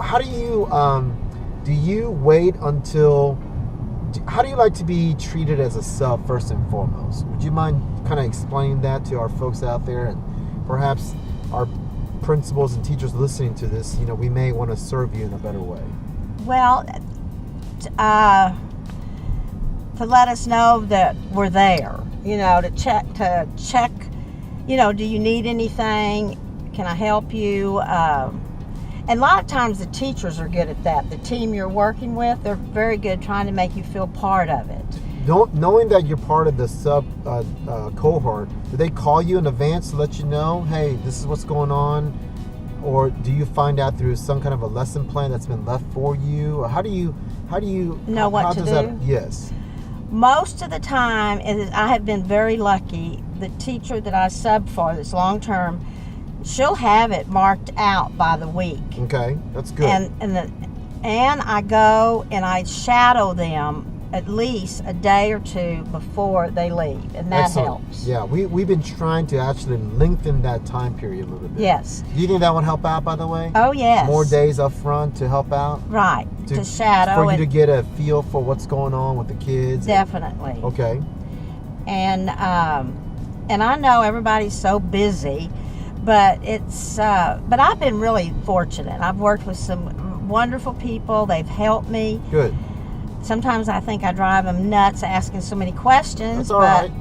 [SPEAKER 13] how do you wait until, how do you like to be treated as a sub first and foremost? Would you mind kind of explaining that to our folks out there, and perhaps our principals and teachers listening to this, we may want to serve you in a better way?
[SPEAKER 14] Well, to let us know that we're there, to check, do you need anything? Can I help you? And a lot of times the teachers are good at that. The team you're working with, they're very good trying to make you feel part of it.
[SPEAKER 13] Knowing that you're part of the sub cohort, do they call you in advance to let you know, hey, this is what's going on? Or do you find out through some kind of a lesson plan that's been left for you? Or how do you
[SPEAKER 14] know what to do?
[SPEAKER 13] Yes.
[SPEAKER 14] Most of the time, I have been very lucky. The teacher that I sub for, that's long term, she'll have it marked out by the week.
[SPEAKER 13] Okay, that's good.
[SPEAKER 14] And I go and I shadow them at least a day or two before they leave, and that helps.
[SPEAKER 13] Yeah, we've been trying to actually lengthen that time period a little bit.
[SPEAKER 14] Yes.
[SPEAKER 13] Do you think that would help out, by the way?
[SPEAKER 14] Oh, yes.
[SPEAKER 13] More days up front to help out?
[SPEAKER 14] Right, to shadow.
[SPEAKER 13] For you to get a feel for what's going on with the kids?
[SPEAKER 14] Definitely.
[SPEAKER 13] Okay.
[SPEAKER 14] And I know everybody's so busy, but but I've been really fortunate. I've worked with some wonderful people. They've helped me.
[SPEAKER 13] Good.
[SPEAKER 14] Sometimes I think I drive them nuts asking so many questions.
[SPEAKER 13] That's all right.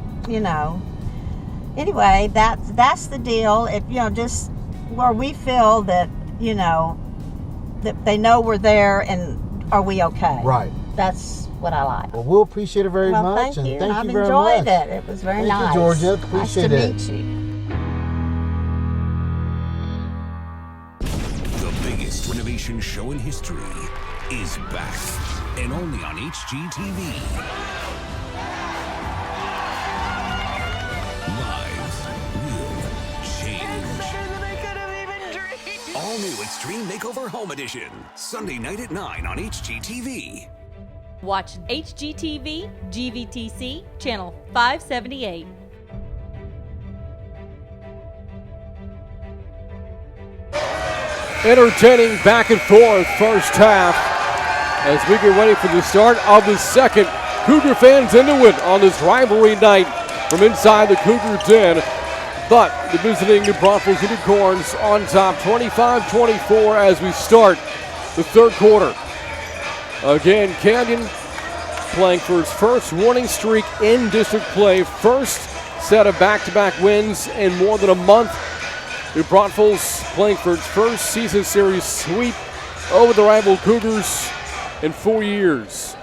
[SPEAKER 14] Anyway, that's the deal. If just where we feel that that they know we're there and are we okay?
[SPEAKER 13] Right.
[SPEAKER 14] That's what I like.
[SPEAKER 13] Well, we'll appreciate it very much.
[SPEAKER 14] Thank you.
[SPEAKER 13] Thank
[SPEAKER 14] I've
[SPEAKER 13] you very
[SPEAKER 14] enjoyed
[SPEAKER 13] much.
[SPEAKER 14] it. It was very
[SPEAKER 13] Thank
[SPEAKER 14] nice.
[SPEAKER 13] you, Georgia. Appreciate it.
[SPEAKER 14] Nice to meet you.
[SPEAKER 9] The biggest renovation show in history is back, and only on HGTV. Lives will change. All new Extreme Makeover Home Edition, Sunday night at 9 on HGTV.
[SPEAKER 2] Watch HGTV, GVTC, channel 578.
[SPEAKER 1] Entertaining back and forth first half as we get ready for the start of the second. Cougar fans into it on this rivalry night from inside the Cougar den. But the visiting New Braunfels Unicorns on top 25-24 as we start the third quarter. Again, Canyon playing for its first winning streak in district play. First set of back-to-back wins in more than a month. New Braunfels playing for its first season series sweep over the rival Cougars in 4 years.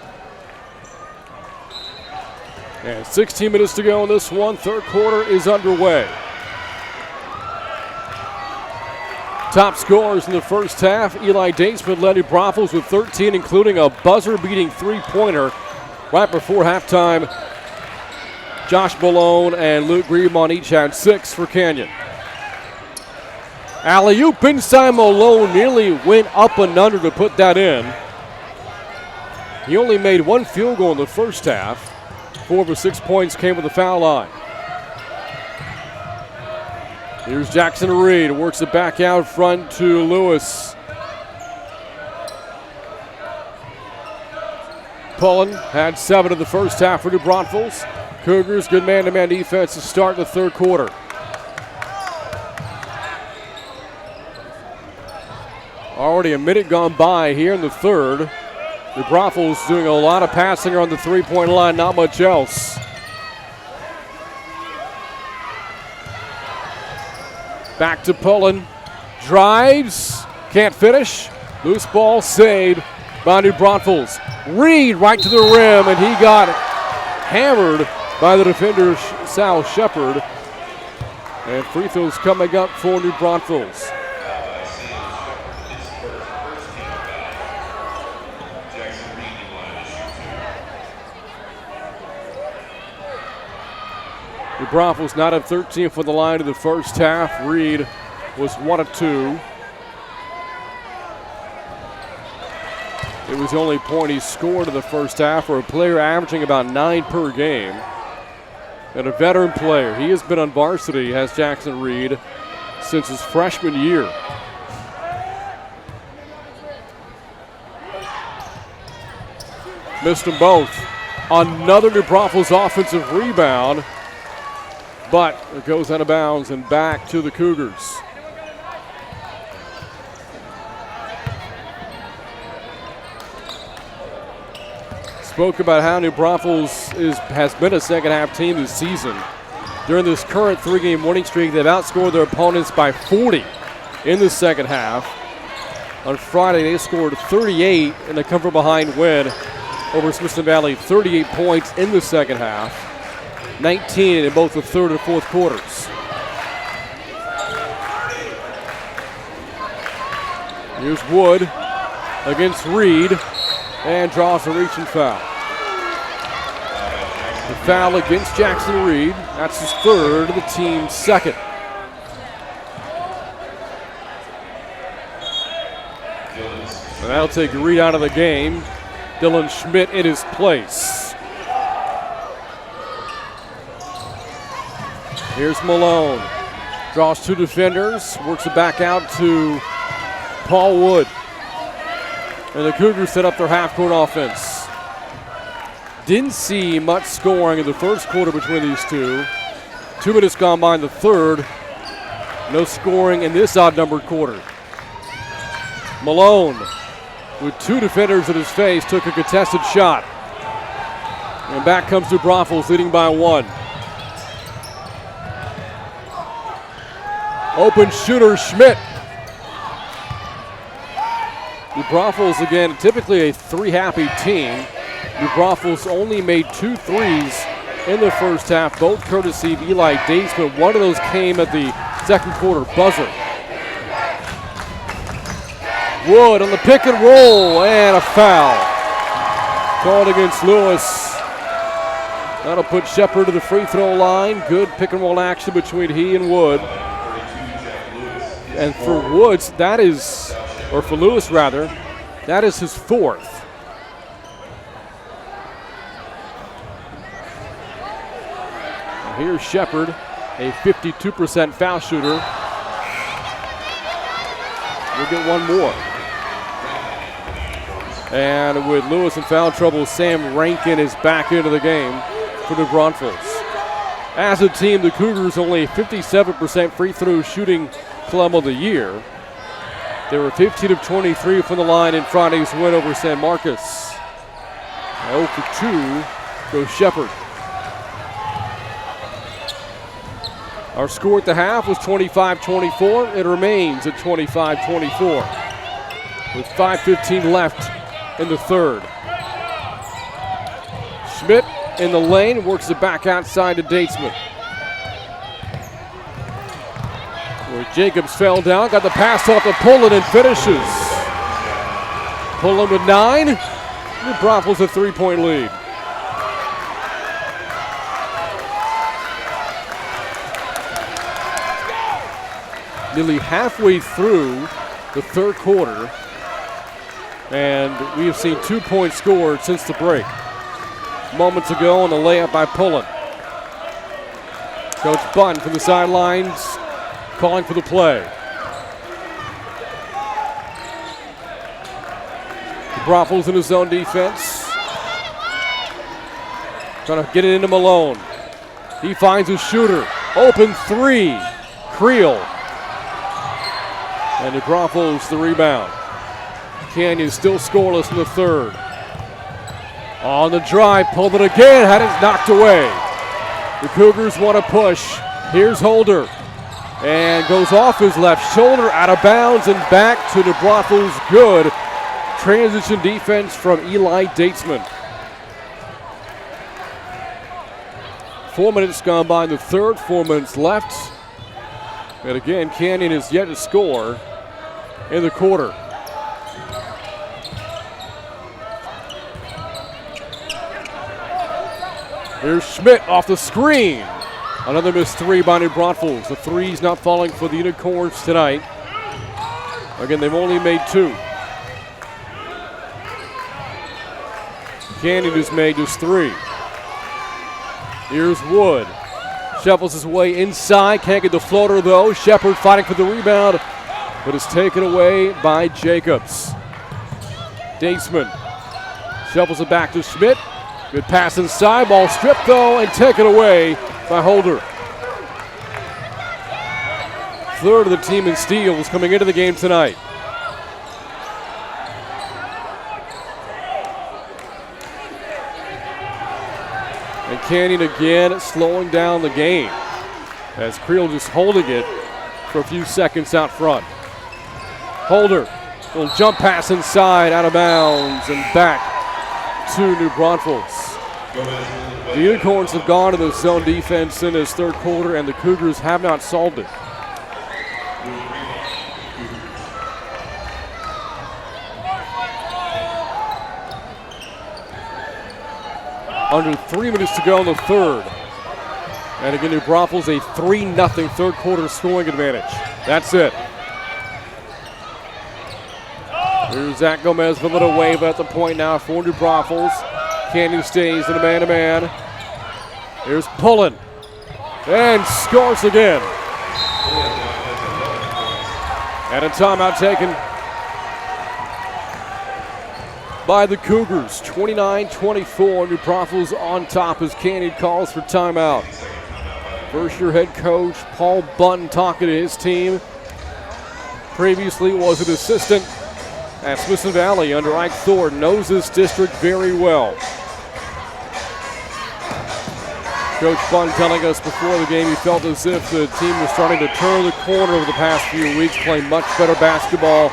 [SPEAKER 1] And 16 minutes to go in this one. Third quarter is underway. Top scorers in the first half. Eli Datesman led New Braunfels with 13, including a buzzer-beating three-pointer right before halftime. Josh Malone and Luke Griebon each had 6 for Canyon. Alley-oop inside Malone nearly went up and under to put that in. He only made 1 field goal in the first half. 4 of his 6 points came with the foul line. Here's Jackson Reed, works it back out front to Lewis. Pullen had 7 in the first half for New Braunfels. Cougars, good man-to-man defense to start the third quarter. Already a minute gone by here in the third. New Braunfels doing a lot of passing on the three-point line, not much else. Back to Pullen, drives, can't finish. Loose ball saved by New Braunfels. Reed right to the rim, and he got hammered by the defender, Sal Shepard. And free throws coming up for New Braunfels. New Braunfels not at 13 for the line in the first half. Reed was 1 of 2. It was the only point he scored in the first half for a player averaging about 9 per game. And a veteran player. He has been on varsity, has Jackson Reed, since his freshman year. Missed them both. Another New Braunfels offensive rebound. But it goes out of bounds and back to the Cougars. Spoke about how New Braunfels has been a second half team this season. During this current 3-game winning streak, they've outscored their opponents by 40 in the second half. On Friday, they scored 38 in a come-from-behind win over Smithson Valley, 38 points in the second half. 19 in both the third and fourth quarters. Here's Wood against Reed and draws a reaching foul. The foul against Jackson Reed. That's his third, the team's second. And that'll take Reed out of the game. Dylan Schmidt in his place. Here's Malone. Draws 2 defenders. Works it back out to Paul Wood. And the Cougars set up their half-court offense. Didn't see much scoring in the first quarter between these two. 2 minutes gone by in the third. No scoring in this odd-numbered quarter. Malone, with 2 defenders in his face, took a contested shot. And back comes New Braunfels, leading by 1. Open shooter, Schmidt. New Braunfels, again, typically a three-happy team. New Braunfels only made 2 threes in the first half, both courtesy of Eli Datesman. One of those came at the second quarter buzzer. Wood on the pick and roll, and a foul called against Lewis. That'll put Shepard to the free throw line. Good pick and roll action between he and Wood. And for Woods, that is, or for Lewis rather, that is his 4th. Here's Shepard, a 52% foul shooter. We'll get one more. And with Lewis in foul trouble, Sam Rankin is back into the game for the Braunfels. As a team, the Cougars only 57% free throw shooting club of the year. They were 15 of 23 from the line in Friday's win over San Marcos. 0 for 2 goes Shepard. Our score at the half was 25-24. It remains at 25-24 with 5:15 left in the third. Schmidt in the lane, works it back outside to Datesman. Where Jacobs fell down, got the pass off to Pullen and finishes. Pullen with 9. New Braunfels a 3-point lead. Nearly halfway through the third quarter, and we have seen 2 points scored since the break. Moments ago on the layup by Pullen. Coach Bunn from the sidelines calling for the play. The Braunfels in his zone defense. Trying to get it into Malone. He finds a shooter. Open 3. Creel. And the Braunfels the rebound. Canyon still scoreless in the third. On the drive, pulled it again, had it knocked away. The Cougars want to push. Here's Holder. And goes off his left shoulder, out of bounds, and back to the Braunfels. Good transition defense from Eli Datesman. 4 minutes gone by in the third, 4 minutes left. And again, Canyon is yet to score in the quarter. Here's Schmidt off the screen. Another missed 3 by New Braunfels. The 3's not falling for the Unicorns tonight. Again, they've only made 2. Canyon has made just 3. Here's Wood. Shuffles his way inside. Can't get the floater though. Shepard fighting for the rebound, but it's taken away by Jacobs. Datesman shuffles it back to Schmidt. Good pass inside. Ball stripped though and taken away by Holder. Third of the team in steals coming into the game tonight. And Canyon again slowing down the game as Creel just holding it for a few seconds out front. Holder, little jump pass inside, out of bounds, and back to New Braunfels. The Unicorns have gone to the zone defense in this third quarter, and the Cougars have not solved it. Under 3 minutes to go in the third. And again, New Braunfels a 3-0 third quarter scoring advantage. That's it. Here's Zach Gomez with a little wave at the point now for New Braunfels. Canyon stays in a man-to-man. Here's Pullen. And scores again. And a timeout taken by the Cougars. 29-24. New Braunfels on top as Canyon calls for timeout. First-year head coach Paul Bunn talking to his team. Previously was an assistant at Smithson Valley under Ike Thornton. Knows this district very well. Coach Bunn telling us before the game he felt as if the team was starting to turn the corner over the past few weeks, playing much better basketball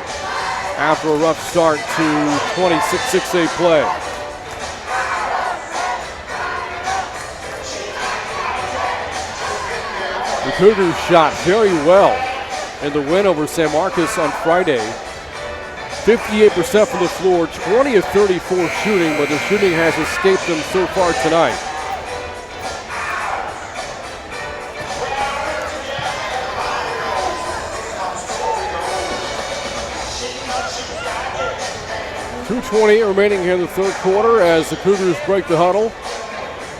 [SPEAKER 1] after a rough start to 26-6A play. The Cougars shot very well in the win over San Marcos on Friday. 58% from the floor, 20 of 34 shooting, but the shooting has escaped them so far tonight. .220 remaining here in the third quarter as the Cougars break the huddle.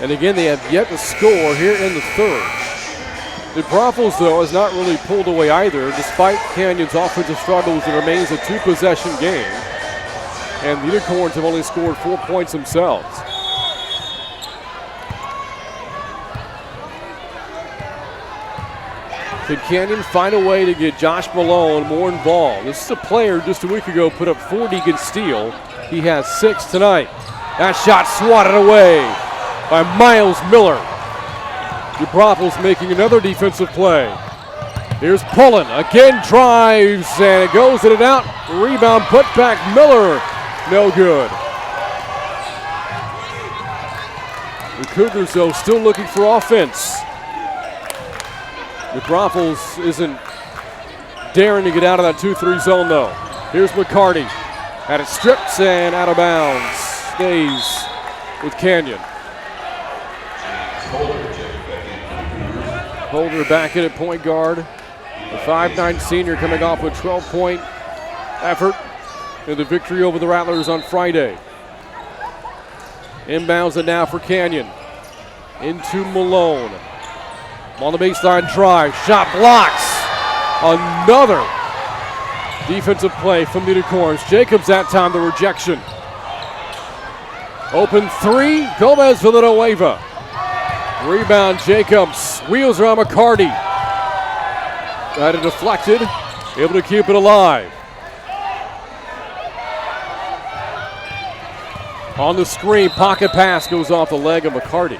[SPEAKER 1] And again, they have yet to score here in the third. The Braunfels, though, has not really pulled away either. Despite Canyon's offensive struggles, it remains a two-possession game. And the Unicorns have only scored 4 points themselves. Can Canyon find a way to get Josh Malone more involved? This is a player just a week ago put up 40 against Steele. He has 6 tonight. That shot swatted away by Miles Miller. The Braunfels making another defensive play. Here's Pullen, again drives, and it goes in and out. Rebound put back, Miller, no good. The Cougars, though, still looking for offense. The Braunfels isn't daring to get out of that 2-3 zone, though. Here's McCarty. Had it stripped and out of bounds. Stays with Canyon. Holder back in at point guard. The 5'9" senior coming off a 12-point effort in the victory over the Rattlers on Friday. Inbounds it now for Canyon. Into Malone. On the baseline drive. Shot blocks. Another defensive play from the Unicorns. Jacobs that time the rejection. Open 3. Gomez Villanueva. Rebound Jacobs. Wheels around McCarty. Got it deflected. Able to keep it alive. On the screen, pocket pass goes off the leg of McCarty.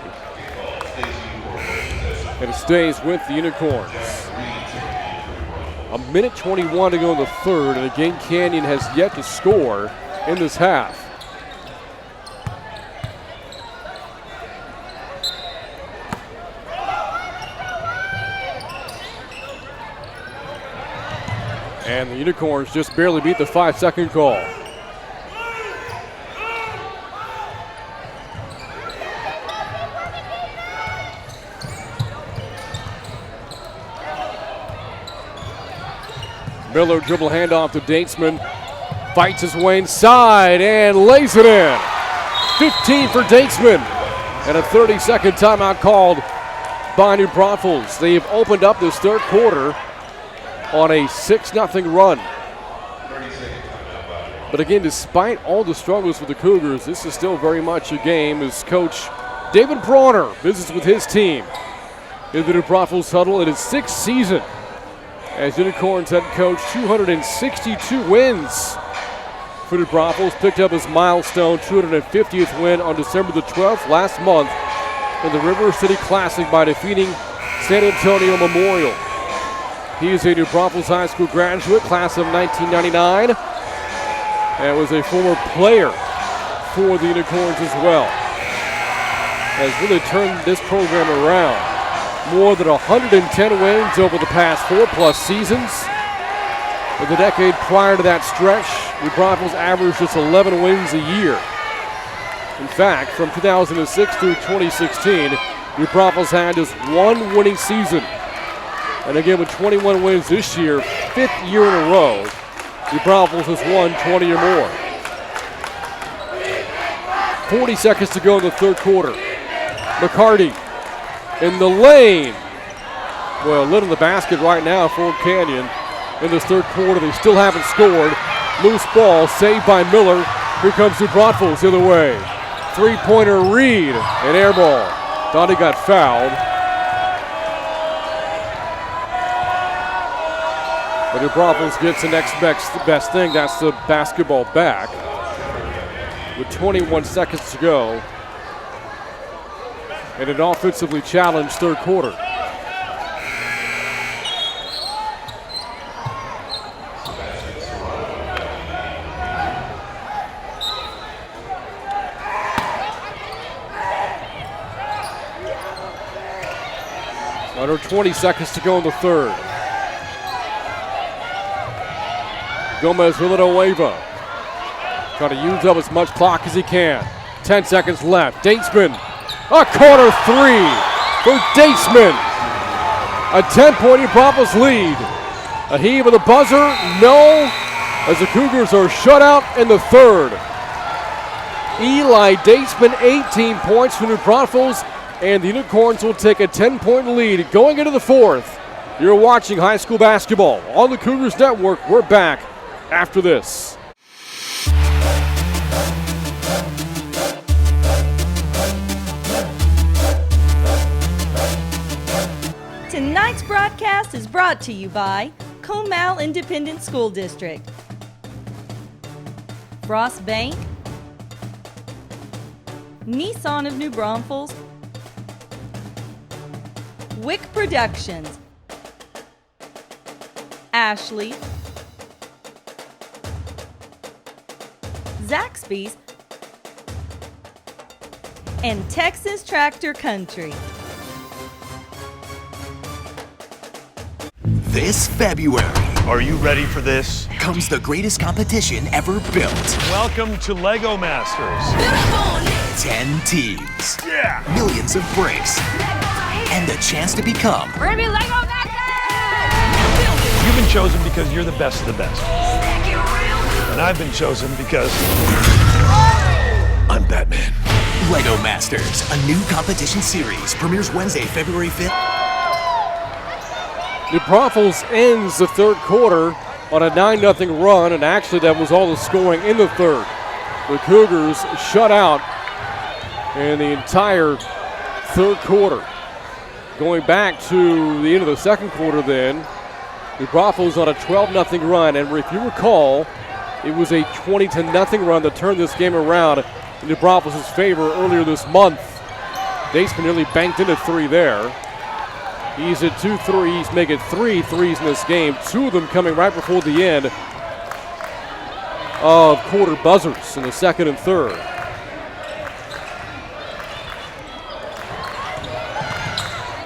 [SPEAKER 1] And it stays with the Unicorns. A minute 21 to go in the third, and again Canyon has yet to score in this half. And the Unicorns just barely beat the 5-second call. Miller dribble handoff to Datesman. Fights his way inside and lays it in. 15 for Datesman. And a 30-second timeout called by New Braunfels. They've opened up this third quarter on a 6-0 run. But again, despite all the struggles for the Cougars, this is still very much a game as Coach David Brawner visits with his team in the New Braunfels huddle in his 6th season as Unicorns head coach. 262 wins for the Braunfels. Picked up his milestone 250th win on December the 12th last month in the River City Classic by defeating San Antonio Memorial. He is a New Braunfels High School graduate, class of 1999, and was a former player for the Unicorns as well. Has really turned this program around. More than 110 wins over the past 4+ seasons. In the decade prior to that stretch, New Braunfels averaged just 11 wins a year. In fact, from 2006 through 2016, New Braunfels had just one winning season. And again, with 21 wins this year, 5th year in a row, New Braunfels has won 20 or more. 40 seconds to go in the third quarter. McCarty in the lane. Well, lit in the basket right now for Canyon in this third quarter. They still haven't scored. Loose ball saved by Miller. Here comes New Braunfels the other way. 3-pointer Reed, an air ball. Thought he got fouled. But New Braunfels gets the next best thing. That's the basketball back. With 21 seconds to go. And an offensively challenged third quarter. Under 20 seconds to go in the third. Gomez Villanueva trying to use up as much clock as he can. 10 seconds left. Datesman, a corner three for Datesman. A 10-point Braunfels lead. A heave of the buzzer, no, as the Cougars are shut out in the third. Eli Datesman, 18 points for New Braunfels, and the Unicorns will take a 10-point lead going into the fourth. You're watching high school basketball on the Cougars Network. We're back after this.
[SPEAKER 2] Tonight's broadcast is brought to you by Comal Independent School District, Frost Bank, Nissan of New Braunfels, Wick Productions, Ashley, Zaxby's, and Texas Tractor Country.
[SPEAKER 10] This February,
[SPEAKER 6] Are you ready for this?
[SPEAKER 10] comes the greatest competition ever built.
[SPEAKER 6] Welcome to Lego Masters.
[SPEAKER 10] 10 teams,
[SPEAKER 6] Yeah!
[SPEAKER 10] millions of bricks, and the chance to become
[SPEAKER 12] We're gonna be Lego Masters!
[SPEAKER 6] You've been chosen because you're the best of the best. And I've been chosen because I'm Batman.
[SPEAKER 10] Lego Masters, a new competition series, premieres Wednesday, February 5th.
[SPEAKER 1] New Braunfels ends the third quarter on a 9-0 run, and actually that was all the scoring in the third. The Cougars shut out in the entire third quarter. Going back to the end of the second quarter then, New Braunfels on a 12-0 run, and if you recall, it was a 20-0 run that turned this game around in New Braunfels' favor earlier this month. Datesman nearly banked into three there. He's at 2 threes, making 3 threes in this game, 2 of them coming right before the end of quarter buzzers in the second and third.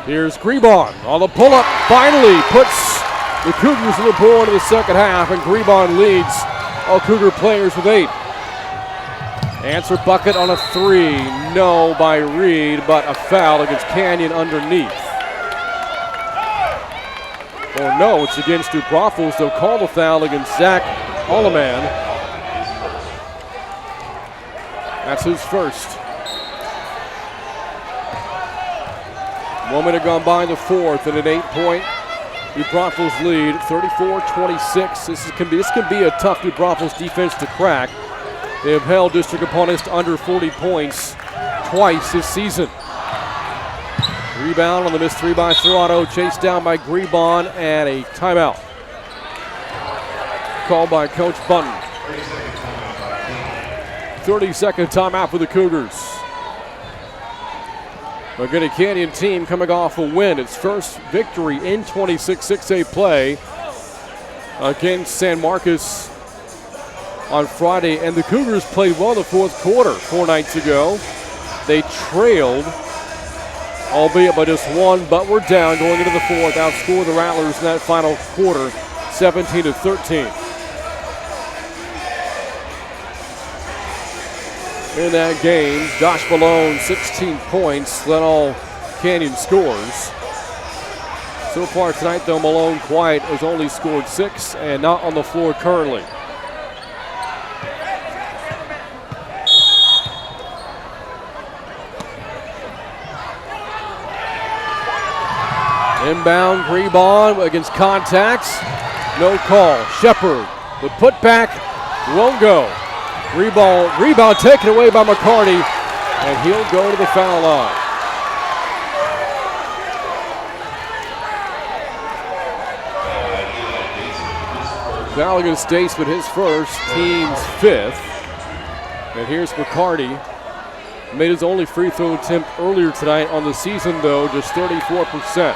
[SPEAKER 1] Here's Grebon on the pull-up, finally puts the Cougars on the board in the second half, and Grebon leads all Cougar players with 8. Answer bucket on a 3, no by Reed, but a foul against Canyon underneath. Or no, it's against New Braunfels. They'll call the foul against Zach Alleman. That's his first. 1 minute gone by in the fourth, and an 8-point New Braunfels lead, 34-26. This can be a tough New Braunfels defense to crack. They have held district opponents to under 40 points twice this season. Rebound on the missed 3 by Serrano, chased down by Grebon, and a timeout called by Coach Bunton. 30-second timeout for the Cougars. Again, a Canyon team coming off a win. Its first victory in 26-6A play against San Marcos on Friday. And the Cougars played well in the fourth quarter 4 nights ago. They trailed, albeit by just 1, but we're down going into the fourth. Outscored the Rattlers in that final quarter, 17-13. In that game, Josh Malone, 16 points, led all Canyon scores. So far tonight, though, Malone quiet, has only scored 6 and not on the floor currently. Inbound, Grebon against contacts. No call. Shepard, the putback won't go. Rebound taken away by McCarty, and he'll go to the foul line. Foul against Datesman, his first, team's 5th. And here's McCarty. Made his only free throw attempt earlier tonight on the season, though, just 34%.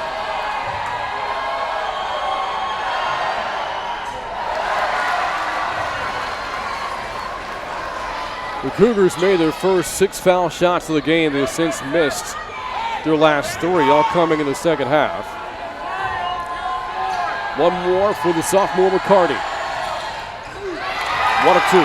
[SPEAKER 1] The Cougars made their first 6 foul shots of the game. They have since missed their last 3, all coming in the second half. One more for the sophomore McCarty. 1 of 2.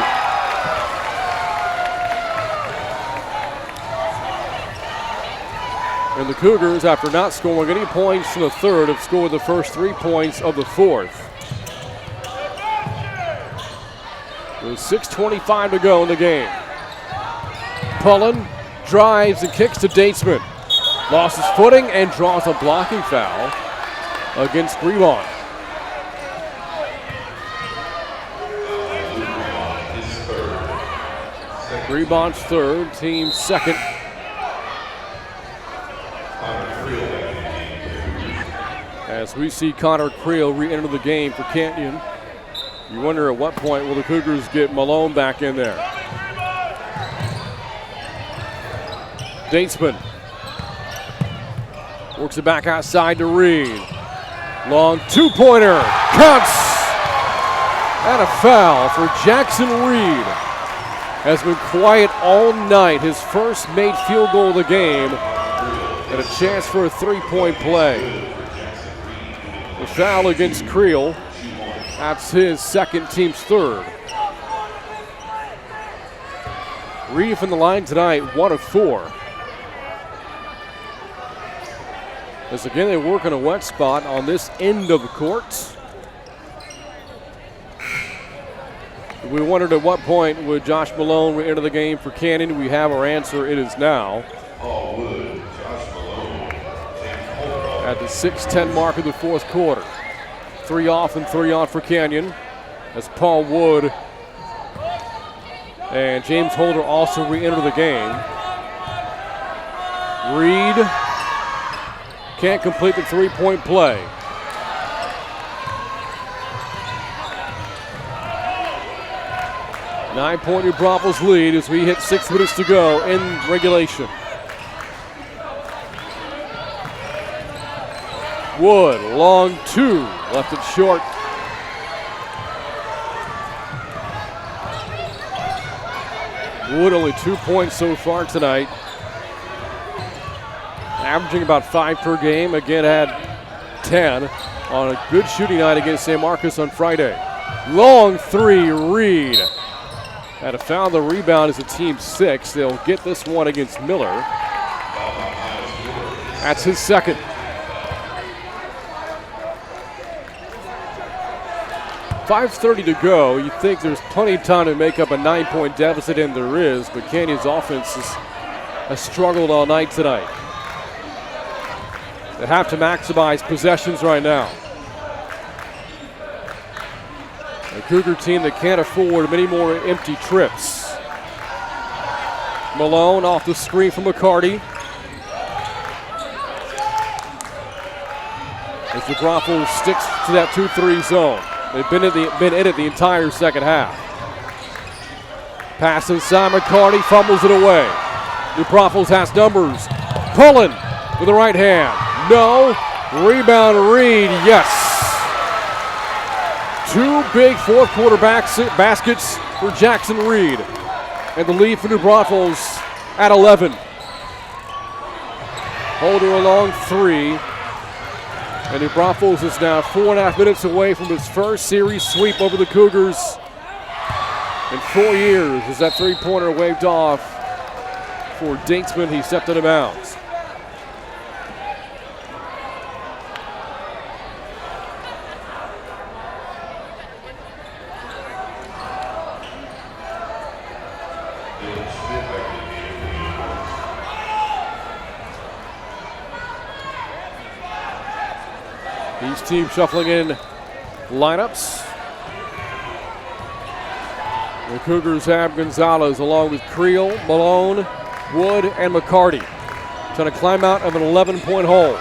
[SPEAKER 1] And the Cougars, after not scoring any points in the third, have scored the first 3 points of the fourth. With 6:25 to go in the game. Pullen drives and kicks to Datesman. Lost his footing and draws a blocking foul against Grevon. Grevon's third, team's second. As we see Connor Creel re-enter the game for Canyon. You wonder at what point will the Cougars get Malone back in there. Datesman works it back outside to Reed. Long two-pointer, cuts! And a foul for Jackson Reed. Has been quiet all night. His first made field goal of the game. And a chance for a three-point play. The foul against Creel. That's his second, team's third. Reed from the line tonight, 1 of 4. As again, they work on a wet spot on this end of the court. We wondered at what point would Josh Malone enter the game for Canyon. We have our answer. It is now. At the 6:10 mark of the fourth quarter. 3 off and 3 on for Canyon. As Paul Wood and James Holder also re-enter the game. Reed can't complete the three-point play. Nine-point New Braunfels lead as we hit 6 minutes to go in regulation. Wood, long two, left it short. Wood only 2 points so far tonight. Averaging about 5 per game. Again, had 10 on a good shooting night against San Marcos on Friday. Long three, Reed. Had a foul. The rebound is a team 6. They'll get this one against Miller. That's his second. .5:30 to go. You think there's plenty of time to make up a 9-point deficit, and there is, but Canyon's offense has struggled all night tonight. They have to maximize possessions right now. A Cougar team that can't afford many more empty trips. Malone off the screen from McCarty. As the Braunfels sticks to that 2-3 zone. They've been in it the entire second half. Pass inside, McCarty fumbles it away. New Braunfels has numbers. Pullen with the right hand. No. Rebound Reed, yes. 2 big fourth quarter baskets for Jackson Reed. And the lead for New Braunfels at 11. Holder a long 3. And New Braunfels is now 4.5 minutes away from its first series sweep over the Cougars in 4 years. As that three-pointer waved off for Datesman, he stepped out of bounds. These teams shuffling in lineups. The Cougars have Gonzalez along with Creel, Malone, Wood, and McCarty. Trying to climb out of an 11-point hole.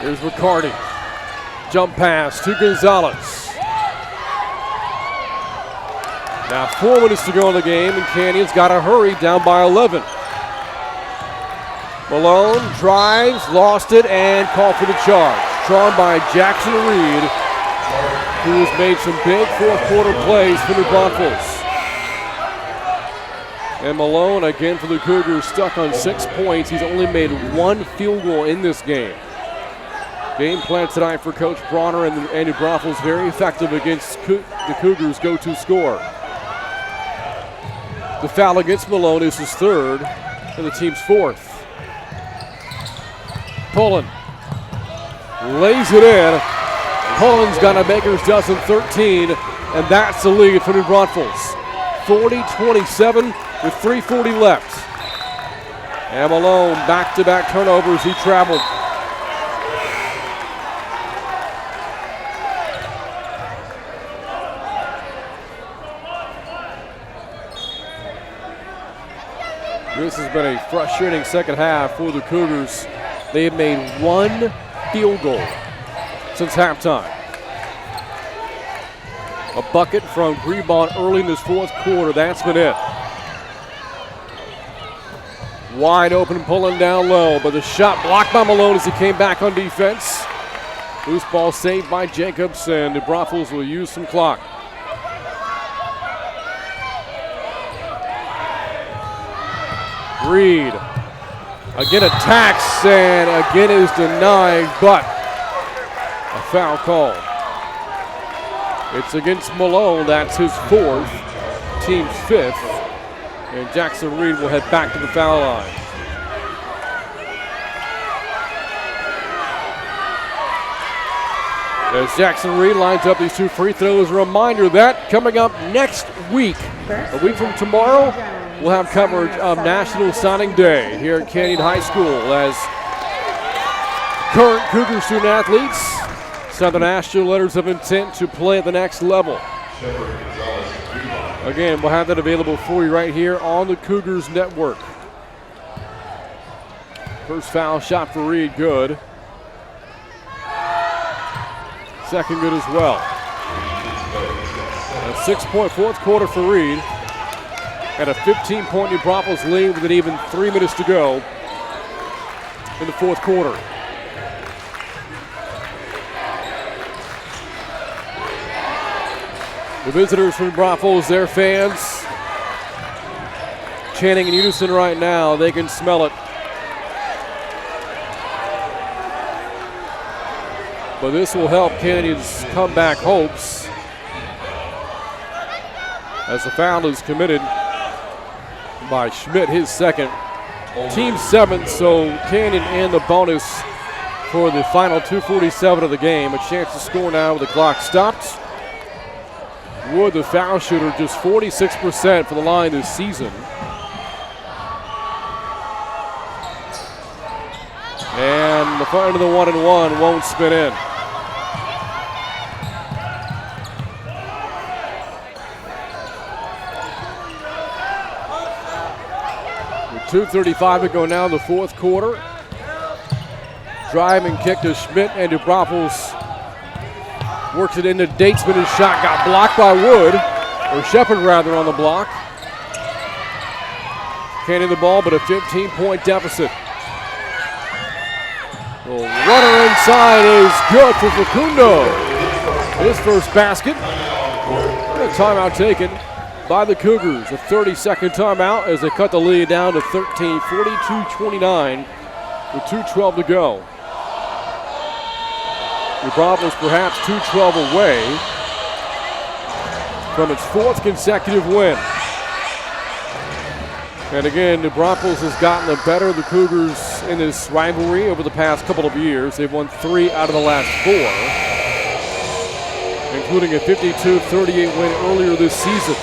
[SPEAKER 1] Here's McCarty. Jump pass to Gonzalez. Now 4 minutes to go in the game, and Canyon's got to hurry, down by 11. Malone drives, lost it, and called for the charge. Drawn by Jackson Reed, who has made some big fourth quarter plays for New Braunfels. And Malone again for the Cougars, stuck on 6 points. He's only made 1 field goal in this game. Game plan tonight for Coach Bronner and Andy Braunfels, very effective against the Cougars' go-to score. The foul against Malone is his 3rd and the team's 4th. Pullen lays it in. Pullen's got a maker's dozen 13, and that's the lead for New Braunfels. 40-27 with 3:40 left. And Malone back-to-back turnovers. He traveled. This has been a frustrating second half for the Cougars. They have made 1 field goal since halftime. A bucket from Grebon early in this 4th quarter. That's been it. Wide open, pulling down low, but the shot blocked by Malone as he came back on defense. Loose ball saved by Jacobs, and the Braunfels will use some clock. Reed again attacks and again is denied, but a foul call. It's against Malone. That's his 4th, team's 5th, and Jackson Reed will head back to the foul line. As Jackson Reed lines up these 2 free throws, a reminder that coming up next week, a week from tomorrow, we'll have coverage of National Signing Day here at Canyon High School as current Cougar student athletes sign the national letters of intent to play at the next level. Again, we'll have that available for you right here on the Cougars Network. First foul shot for Reed, good. Second good as well. A 6-point 4th quarter for Reed. And a 15-point New Braunfels lead with an even 3 minutes to go in the 4th quarter. The visitors from Braunfels, their fans, chanting in unison right now. They can smell it. But this will help Canyon's comeback hopes as the foul is committed by Schmidt, his 2nd. Team 7th, so Canyon in the bonus for the final 2:47 of the game. A chance to score now with the clock stopped. Wood, the foul shooter, just 46% for the line this season. And the front of the 1-and-1 won't spin in. With 2:35 to go now in the 4th quarter. Driving kick to Schmidt, and New Braunfels works it into Datesman. His shot got blocked by Wood, or Shepard rather, on the block. Canyon the ball, but a 15-point deficit. The runner inside is good for Facundo. His first basket. And a timeout taken by the Cougars. A 30-second timeout as they cut the lead down to 13, 42-29 with 2:12 to go. New Braunfels perhaps 2-12 away from its 4th consecutive win. And again, New Braunfels has gotten the better of the Cougars in this rivalry over the past couple of years. They've won 3 out of the last 4, including a 52-38 win earlier this season.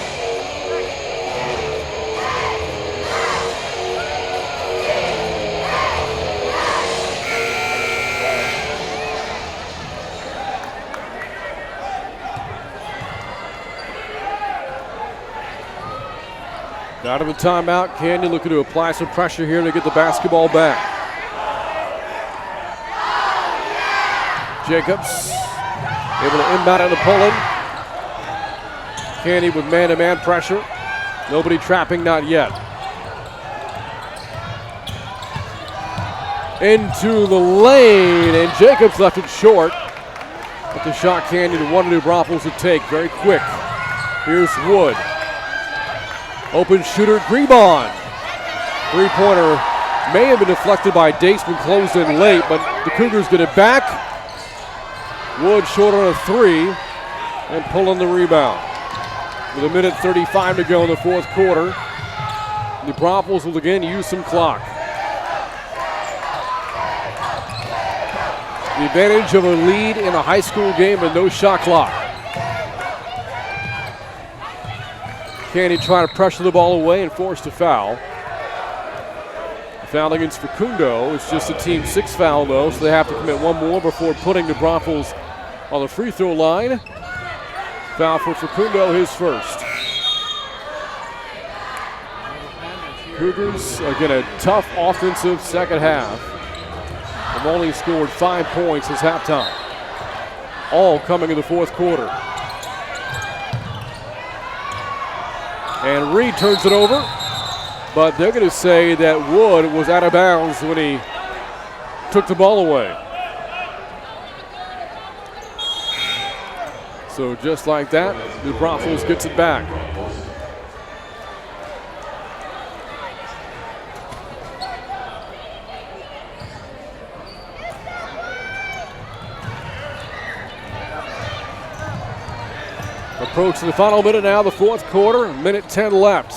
[SPEAKER 1] Out of the timeout, Canyon looking to apply some pressure here to get the basketball back. Jacobs able to inbound into Pullen. Canyon with man-to-man pressure. Nobody trapping, not yet. Into the lane, and Jacobs left it short. But the shot Canyon wanted New Braunfels to take very quick. Here's Wood. Open shooter, Grebon. Three-pointer may have been deflected by Datesman, closed in late, but the Cougars get it back. Wood short on a three and pulling the rebound. With 1:35 to go in the fourth quarter, the Braunfels will again use some clock. The advantage of a lead in a high school game and no shot clock. Candy trying to pressure the ball away and forced a foul. The foul against Facundo. It's just a team 6 foul though, so they have to commit one more before putting the Braunfels on the free throw line. Foul for Facundo, his first. Cougars, again, a tough offensive second half. They've only scored 5 points since halftime. All coming in the fourth quarter. And Reed turns it over, but they're going to say that Wood was out of bounds when he took the ball away. So just like that, the Braunfels gets it back. Approaching the final minute now, the fourth quarter, 1:10 left.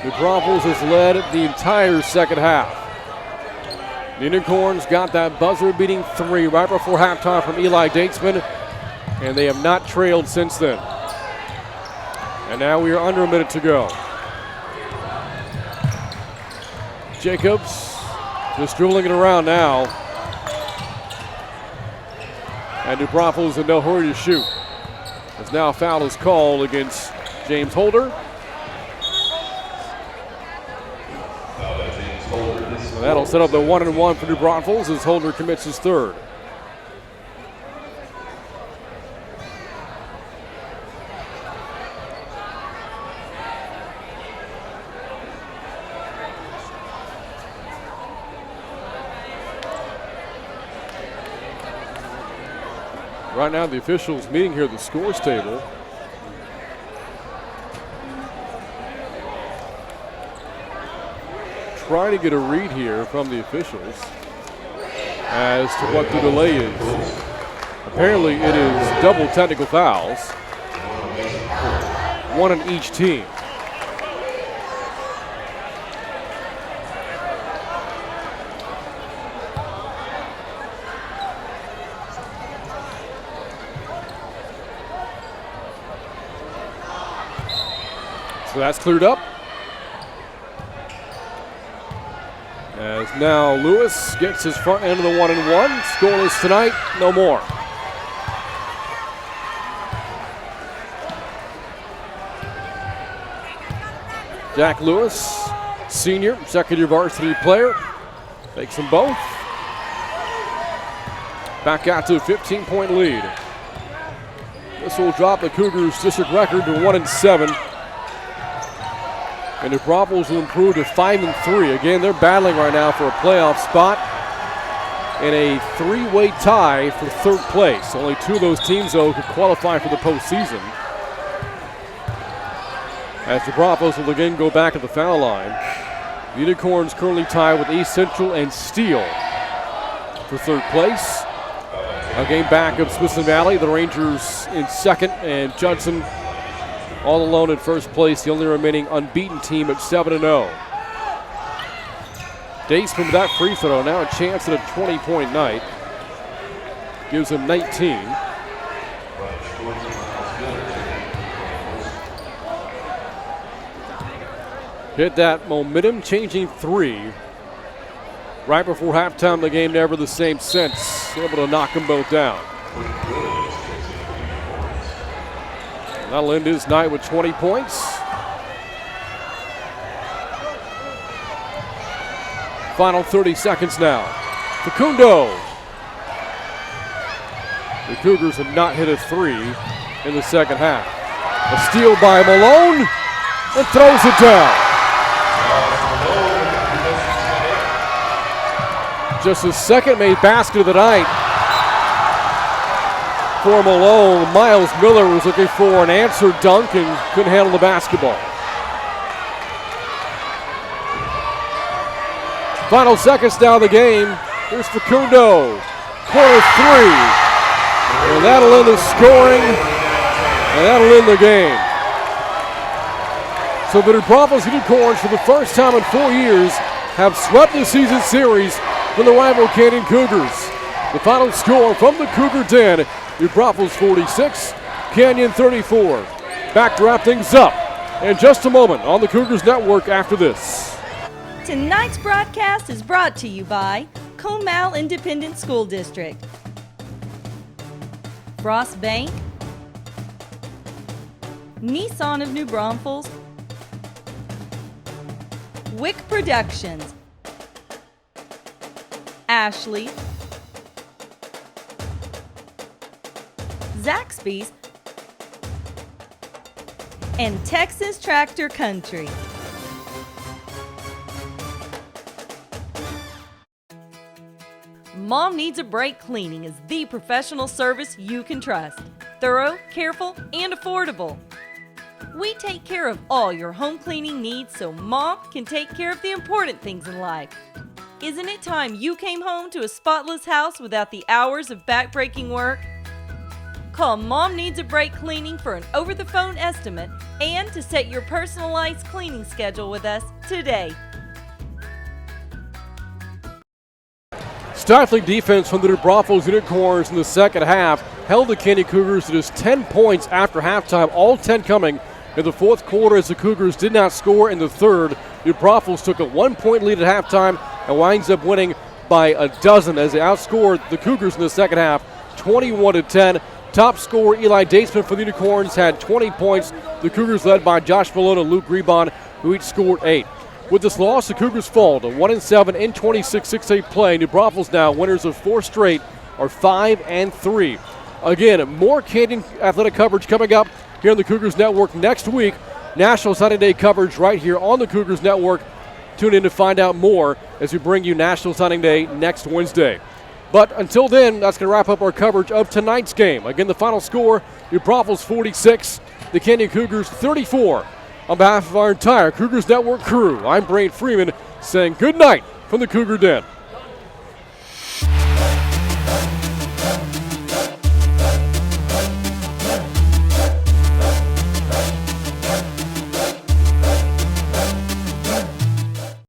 [SPEAKER 1] The Braunfels has led the entire second half. The Unicorns got that buzzer-beating three right before halftime from Eli Datesman, and they have not trailed since then. And now we are under a minute to go. Jacobs just dribbling it around now. And the Braunfels in no hurry to shoot. As now a foul is called against James Holder. And that'll set up the 1-and-1 for New Braunfels as Holder commits his third. Right now, the officials meeting here at the scores table. Trying to get a read here from the officials as to what the delay is. Apparently, it is double technical fouls, one on each team. So that's cleared up. As now Lewis gets his front end of the 1-and-1. Scoreless tonight, no more. Jack Lewis, senior, second-year varsity player, takes them both. Back out to a 15-point lead. This will drop the Cougars' district record to 1-7. And the Braunfels will improve to 5-3. Again, they're battling right now for a playoff spot in a three-way tie for third place. Only two of those teams, though, could qualify for the postseason. As the Braunfels will again go back at the foul line. The Unicorns currently tied with East Central and Steele for third place. A game back of Smithson Valley. The Rangers in second, and Judson all alone in first place, the only remaining unbeaten team at 7-0. Datesman with that free throw, now a chance at a 20-point night. Gives him 19. Hit that momentum changing three. Right before halftime, the game never the same since. Able to knock them both down. That'll end his night with 20 points. Final 30 seconds now. Facundo. The Cougars have not hit a three in the second half. A steal by Malone and throws it down. Just his second made basket of the night. For Malone, Miles Miller was looking for an answer dunk and couldn't handle the basketball. Final seconds now of the game. Here's Facundo. Corner three. And that'll end the scoring. And that'll end the game. So the Braunfels Unicorns, for the first time in 4 years, have swept the season series from the rival Canyon Cougars. The final score from the Cougar Den, New Braunfels 46, Canyon 34. Back to wrap things up in just a moment on the Cougars Network after this.
[SPEAKER 2] Tonight's broadcast is brought to you by Comal Independent School District, Frost Bank, Nissan of New Braunfels, Wick Productions, Ashley, Zaxby's, and Texas Tractor Country. Mom Needs a Break Cleaning is the professional service you can trust. Thorough, careful, and affordable. We take care of all your home cleaning needs so Mom can take care of the important things in life. Isn't it time you came home to a spotless house without the hours of back-breaking work? Call Mom Needs a Break Cleaning for an over-the-phone estimate and to set your personalized cleaning schedule with us today.
[SPEAKER 1] Stifling defense from the New Braunfels Unicorns in the second half held the Canyon Cougars to just 10 points after halftime, all 10 coming in the fourth quarter as the Cougars did not score in the third. New Braunfels took a 1-point lead at halftime and winds up winning by a dozen as they outscored the Cougars in the second half, 21-10. Top scorer Eli Datesman for the Unicorns had 20 points. The Cougars led by Josh Malone and Luke Rebon, who each scored 8. With this loss, the Cougars fall to 1-7 in 26-6A play. New Braunfels now winners of 4 straight are 5-3. Again, more Canyon athletic coverage coming up here on the Cougars Network next week. National Signing Day coverage right here on the Cougars Network. Tune in to find out more as we bring you National Signing Day next Wednesday. But until then, that's going to wrap up our coverage of tonight's game. Again, the final score, New Braunfels 46, the Canyon Cougars 34. On behalf of our entire Cougars Network crew, I'm Brain Freeman saying good night from the Cougar Den.